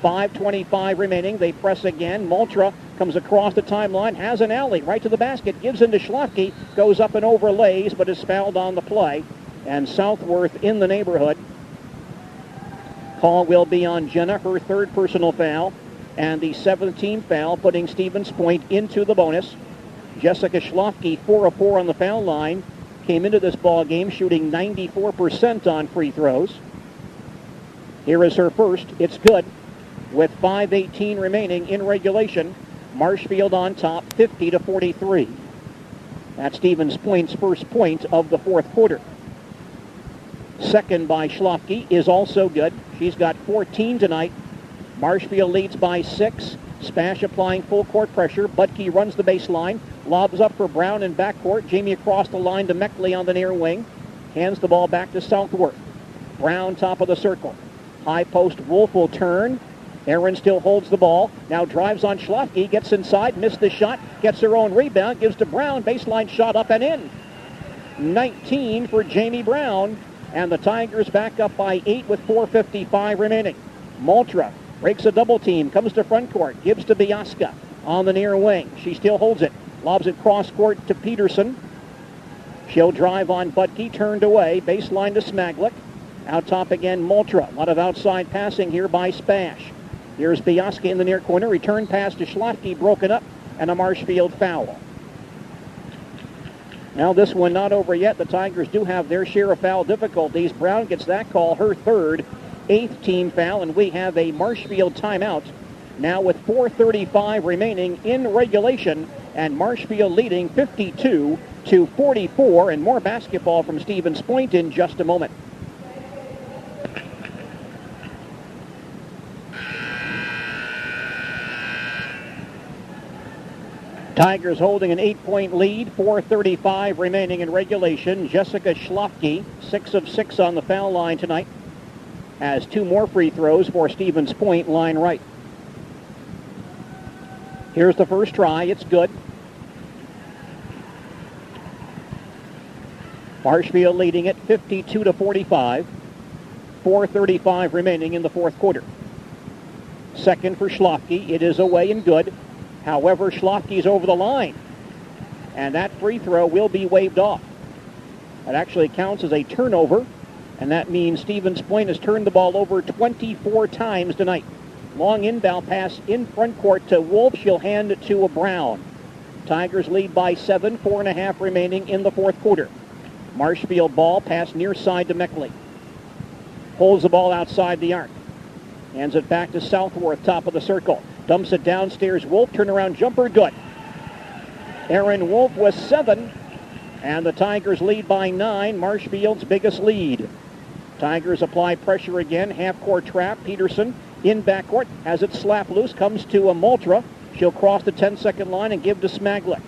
5:25 remaining. They press again. Maltra comes across the timeline, has an alley right to the basket, gives into Schlafke, goes up and overlays, but is fouled on the play. And Southworth in the neighborhood. Call will be on Jenna, her 3rd personal foul, and the 7th team foul, putting Stevens Point into the bonus. Jessica Schlafke, 4 of 4 on the foul line, came into this ball game shooting 94% on free throws. Here is her first. It's good. With 5:18 remaining in regulation, Marshfield on top, 50-43. That's Stevens Point's first point of the 4th quarter. Second by Schlafke is also good. She's got 14 tonight. Marshfield leads by 6. Spash applying full court pressure. Buttke runs the baseline, lobs up for Brown in backcourt. Jamie across the line to Meckley on the near wing. Hands the ball back to Southworth. Brown top of the circle. High post, Wolf will turn. Aaron still holds the ball. Now drives on Schlafke, gets inside, missed the shot, gets her own rebound, gives to Brown. Baseline shot up and in. 19 for Jamie Braun. And the Tigers back up by 8 with 4:55 remaining. Maltra breaks a double team, comes to front court, gives to Biasca on the near wing. She still holds it, lobs it cross court to Peterson. She'll drive on Buttke, turned away, baseline to Smaglick. Out top again, Maltra. A lot of outside passing here by Spash. Here's Biasca in the near corner, return pass to Schlafke, broken up, and a Marshfield foul. Now this one not over yet. The Tigers do have their share of foul difficulties. Brown gets that call, her 3rd, 8th team foul, and we have a Marshfield timeout. Now with 4:35 remaining in regulation, and Marshfield leading 52-44, and more basketball from Stevens Point in just a moment. Tigers holding an 8-point lead, 4:35 remaining in regulation. Jessica Schlafke, 6 of 6 on the foul line tonight, has 2 more free throws for Stevens Point, line right. Here's the first try. It's good. Marshfield leading it 52-45. 4:35 remaining in the 4th quarter. Second for Schlafke. It is away and good. However, Schlafke's over the line, and that free throw will be waved off. It actually counts as a turnover, and that means Stevens Point has turned the ball over 24 times tonight. Long inbound pass in front court to Wolf. She'll hand it to a Brown. Tigers lead by 7, 4.5 remaining in the 4th quarter. Marshfield ball, pass near side to Meckley. Holds the ball outside the arc. Hands it back to Southworth, top of the circle. Dumps it downstairs. Wolf, turnaround jumper, good. Aaron Wolf with 7, and the Tigers lead by 9, Marshfield's biggest lead. Tigers apply pressure again, half-court trap. Peterson in backcourt, has it slapped loose, comes to a Maltra. She'll cross the 10-second line and give to Smaglick.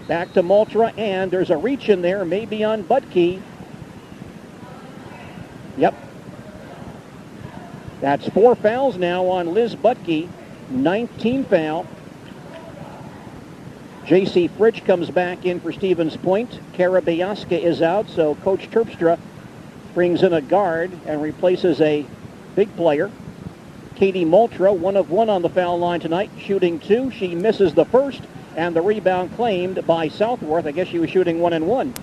Back to Maltra, and there's a reach in there, maybe on Buttke. Yep. That's 4 fouls now on Liz Buttke. 19th foul. J.C. Fritsch comes back in for Stevens Point. Kara Biaska is out, so Coach Terpstra brings in a guard and replaces a big player. Katie Moultra, 1 of 1 on the foul line tonight, shooting 2. She misses the first, and the rebound claimed by Southworth. I guess she was shooting 1 and 1.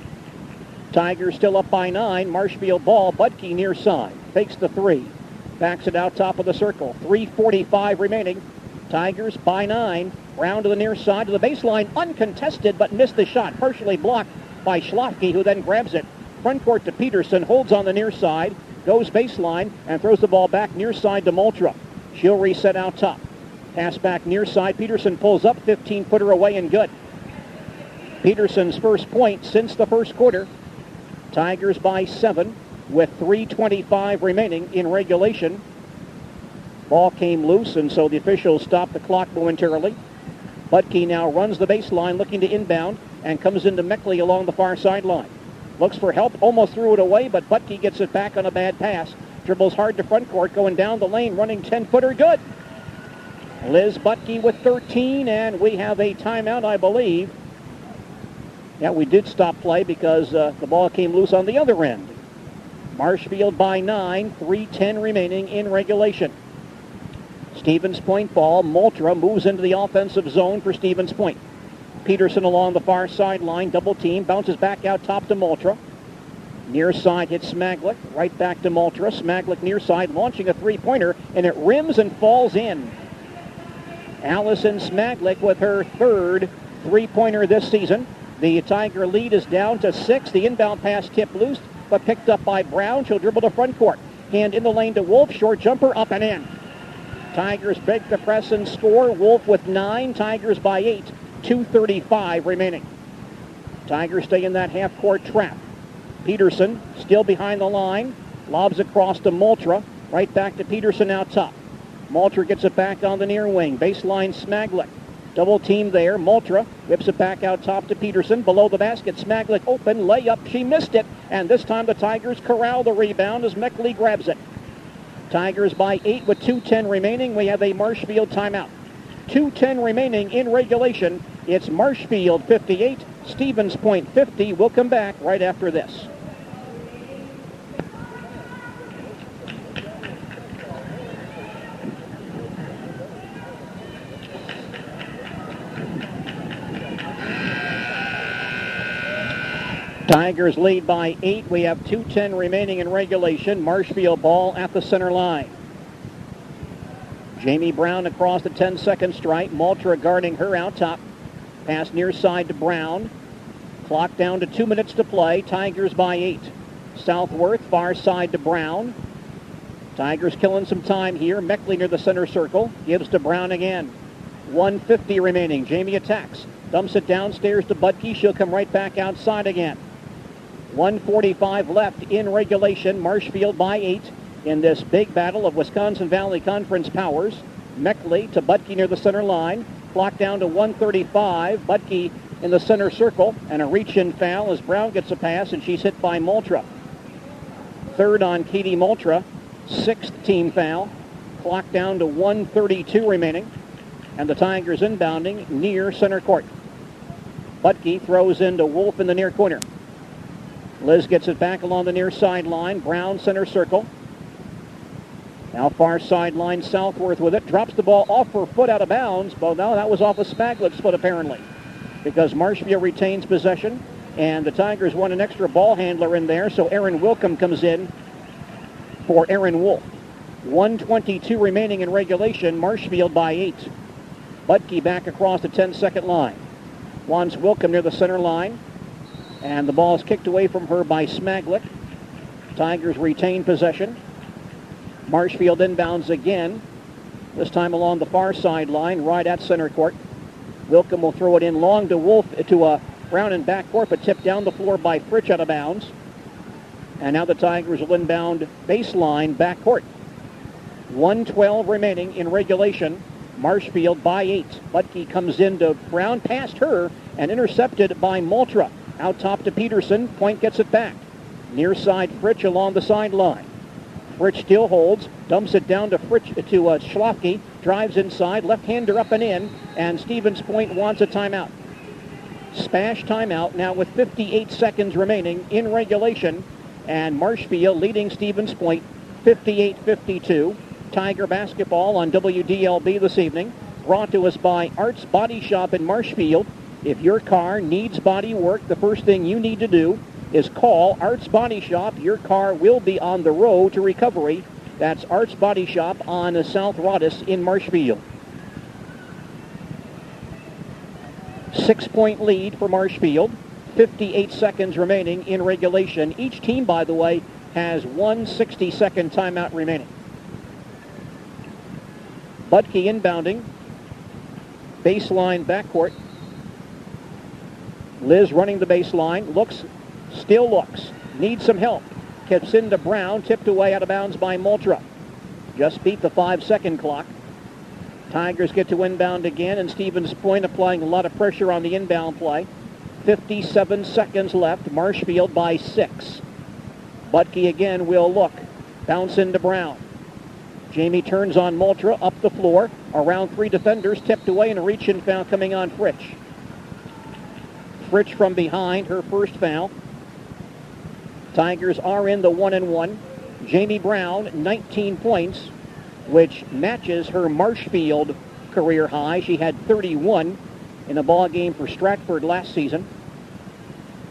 Tigers still up by 9. Marshfield ball. Buttke near side. Fakes the 3. Backs it out top of the circle. 3:45 remaining. Tigers by 9. Round to the near side to the baseline. Uncontested, but missed the shot. Partially blocked by Schlafke, who then grabs it. Front court to Peterson. Holds on the near side. Goes baseline and throws the ball back near side to Moultra. She'll reset out top. Pass back near side. Peterson pulls up. 15-footer away and good. Peterson's first point since the first quarter. Tigers by 7 with 3:25 remaining in regulation. Ball came loose, and so the officials stopped the clock momentarily. Buttke now runs the baseline, looking to inbound, and comes into Meckley along the far sideline. Looks for help, almost threw it away, but Buttke gets it back on a bad pass. Dribbles hard to front court, going down the lane, running 10-footer, good. Liz Buttke with 13, and we have a timeout, I believe. Yeah, we did stop play because the ball came loose on the other end. Marshfield by 9, 3:10 remaining in regulation. Stevens Point ball. Moultra moves into the offensive zone for Stevens Point. Peterson along the far sideline, double team, bounces back out top to Moultra. Near side hits Smaglick, right back to Moultra. Smaglick near side, launching a three-pointer, and it rims and falls in. Allison Smaglick with her third three-pointer this season. The Tiger lead is down to 6. The inbound pass tipped loose, but picked up by Brown. She'll dribble to front court. Hand in the lane to Wolf. Short jumper, up and in. Tigers break the press and score. Wolf with 9. Tigers by 8. 2:35 remaining. Tigers stay in that half-court trap. Peterson still behind the line. Lobs across to Moultra. Right back to Peterson out top. Moultra gets it back on the near wing. Baseline Smaglick. Double team there. Moultra whips it back out top to Peterson. Below the basket, Smaglick open. Layup. She missed it. And this time the Tigers corral the rebound as Meckley grabs it. Tigers by 8 with 2:10 remaining. We have a Marshfield timeout. 2:10 remaining in regulation. It's Marshfield 58, Stevens Point 50. We'll come back right after this. Tigers lead by 8. We have 2:10 remaining in regulation. Marshfield ball at the center line. Jamie Braun across the 10-second stripe. Moultra guarding her out top. Pass near side to Brown. Clock down to 2 minutes to play. Tigers by 8. Southworth far side to Brown. Tigers killing some time here. Meckley near the center circle. Gives to Brown again. 1:50 remaining. Jamie attacks. Dumps it downstairs to Buttke. She'll come right back outside again. 1:45 left in regulation. Marshfield by 8 in this big battle of Wisconsin Valley Conference powers. Meckley to Buttke near the center line. Clock down to 1:35. Buttke in the center circle, and a reach-in foul as Brown gets a pass, and she's hit by Moultra. Third on Katie Moultra. 6th team foul. Clock down to 1:32 remaining. And the Tigers inbounding near center court. Buttke throws into Wolf in the near corner. Liz gets it back along the near sideline. Brown center circle. Now far sideline, Southworth with it. Drops the ball off her foot out of bounds. Well, no, that was off of Smaglick's foot apparently, because Marshfield retains possession, and the Tigers want an extra ball handler in there, so Erin Wilkham comes in for Erin Wolf. 1:22 remaining in regulation. Marshfield by 8. Buttke back across the 10-second line. Wants Wilkham near the center line. And the ball is kicked away from her by Smaglick. Tigers retain possession. Marshfield inbounds again. This time along the far sideline, right at center court. Wilkham will throw it in long to Wolf, to Brown in backcourt, but tipped down the floor by Fritsch out of bounds. And now the Tigers will inbound baseline backcourt. 1:12 remaining in regulation. Marshfield by 8. Buttke comes into Brown, past her, and intercepted by Moultra. Out top to Peterson. Point gets it back. Near side Fritsch along the sideline. Fritsch still holds. Dumps it down to Schlafke. Drives inside. Left-hander up and in. And Stevens Point wants a timeout. Spash timeout now with 58 seconds remaining in regulation, and Marshfield leading Stevens Point 58-52. Tiger basketball on WDLB this evening, brought to us by Arts Body Shop in Marshfield. If your car needs body work, the first thing you need to do is call Arts Body Shop. Your car will be on the road to recovery. That's Arts Body Shop on South Rhodes in Marshfield. 6-point lead for Marshfield. 58 seconds remaining in regulation. Each team, by the way, has one 60-second timeout remaining. Buttke inbounding. Baseline backcourt. Liz running the baseline. Looks, still looks. Needs some help. Tips into Brown. Tipped away out of bounds by Maltra. Just beat the 5-second clock. Tigers get to inbound again, and Stevens Point applying a lot of pressure on the inbound play. 57 seconds left. Marshfield by 6. Buttke again will look. Bounce into Brown. Jamie turns on Maltra up the floor. Around 3 defenders. Tipped away and a reach-in foul coming on Fritsch. Fritsch from behind, her first foul. Tigers are in the 1-1. Jamie Braun, 19 points, which matches her Marshfield career high. She had 31 in a ball game for Stratford last season.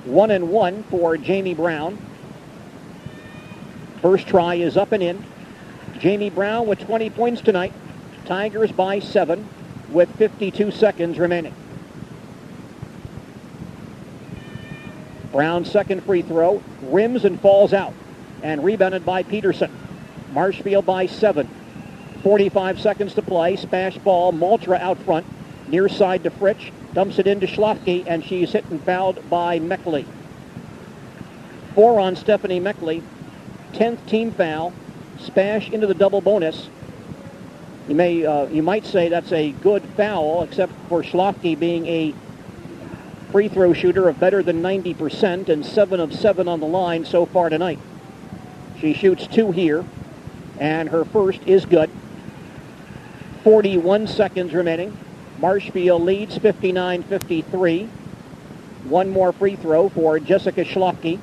1-1 for Jamie Braun. First try is up and in. Jamie Braun with 20 points tonight. Tigers by 7 with 52 seconds remaining. Brown's second free throw rims and falls out, and rebounded by Peterson. Marshfield by 7. 45 seconds to play. Smash ball. Maltra out front. Near side to Fritsch. Dumps it into Schlafke, and she's hit and fouled by Meckley. 4 on Stephanie Meckley. 10th team foul. Spash into the double bonus. You might say that's a good foul, except for Schlafke being a free throw shooter of better than 90% and 7 of 7 on the line so far tonight. She shoots 2 here, and her first is good. 41 seconds remaining. Marshfield leads 59-53. One more free throw for Jessica Schlafke.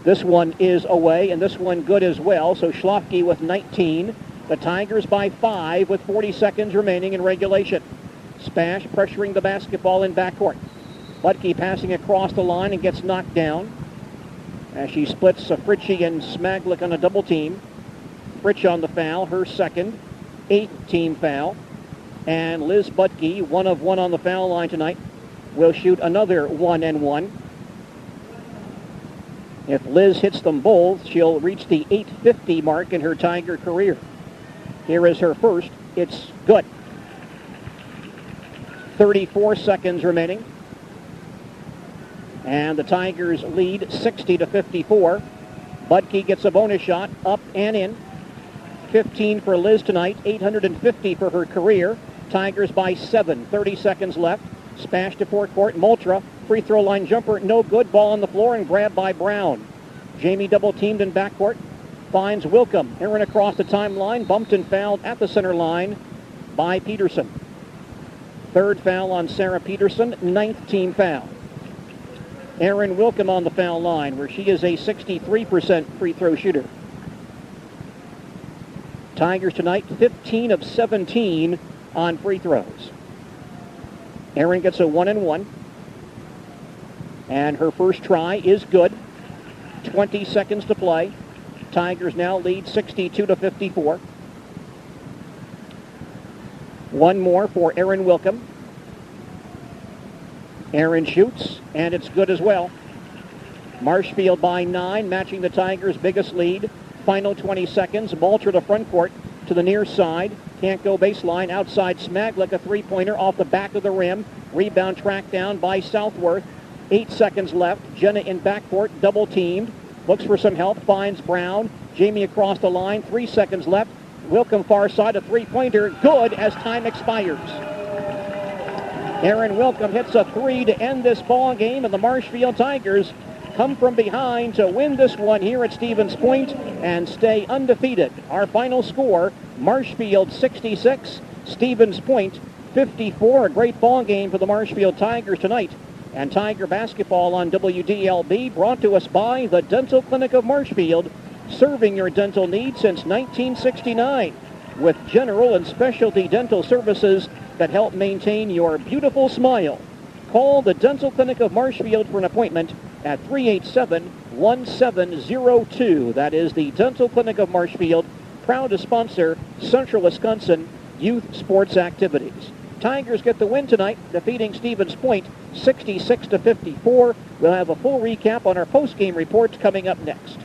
This one is away, and this one good as well. So Schlafke with 19. The Tigers by 5 with 40 seconds remaining in regulation. Spash pressuring the basketball in backcourt. Buttke passing across the line and gets knocked down as she splits Fritschie and Smaglick on a double team. Fritsch on the foul, her second, 8th team foul. And Liz Buttke, 1 of 1 on the foul line tonight, will shoot another 1-1. If Liz hits them both, she'll reach the 850 mark in her Tiger career. Here is her first. It's good. 34 seconds remaining. And the Tigers lead 60-54. Buttke gets a bonus shot, up and in. 15 for Liz tonight, 850 for her career. Tigers by 7, 30 seconds left. Spash to forecourt, Maltra. Free throw line jumper, no good. Ball on the floor and grabbed by Brown. Jamie double teamed in backcourt. Finds Wilkham. Aaron across the timeline, bumped and fouled at the center line by Peterson. Third foul on Sarah Peterson, 9th team foul. Aaron Wilkham on the foul line, where she is a 63% free throw shooter. Tigers tonight, 15 of 17 on free throws. Aaron gets a 1-1. And her first try is good. 20 seconds to play. Tigers now lead 62-54. One more for Aaron Wilkham. Aaron shoots, and it's good as well. Marshfield by 9, matching the Tigers' biggest lead. Final 20 seconds. Maltra to front court to the near side. Can't go baseline. Outside Smaglick, a three-pointer off the back of the rim. Rebound tracked down by Southworth. 8 seconds left. Jenna in backcourt, double teamed. Looks for some help, finds Brown. Jamie across the line, 3 seconds left. Wilkham far side, a three-pointer, good as time expires. Aaron Wilkham hits a 3 to end this ball game, and the Marshfield Tigers come from behind to win this one here at Stevens Point and stay undefeated. Our final score, Marshfield 66, Stevens Point 54. A great ball game for the Marshfield Tigers tonight. And Tiger basketball on WDLB, brought to us by the Dental Clinic of Marshfield, serving your dental needs since 1969 with general and specialty dental services that help maintain your beautiful smile. Call the Dental Clinic of Marshfield for an appointment at 387-1702. That is the Dental Clinic of Marshfield, proud to sponsor Central Wisconsin youth sports activities. Tigers get the win tonight, defeating Stevens Point 66-54. We'll have a full recap on our post-game reports coming up next.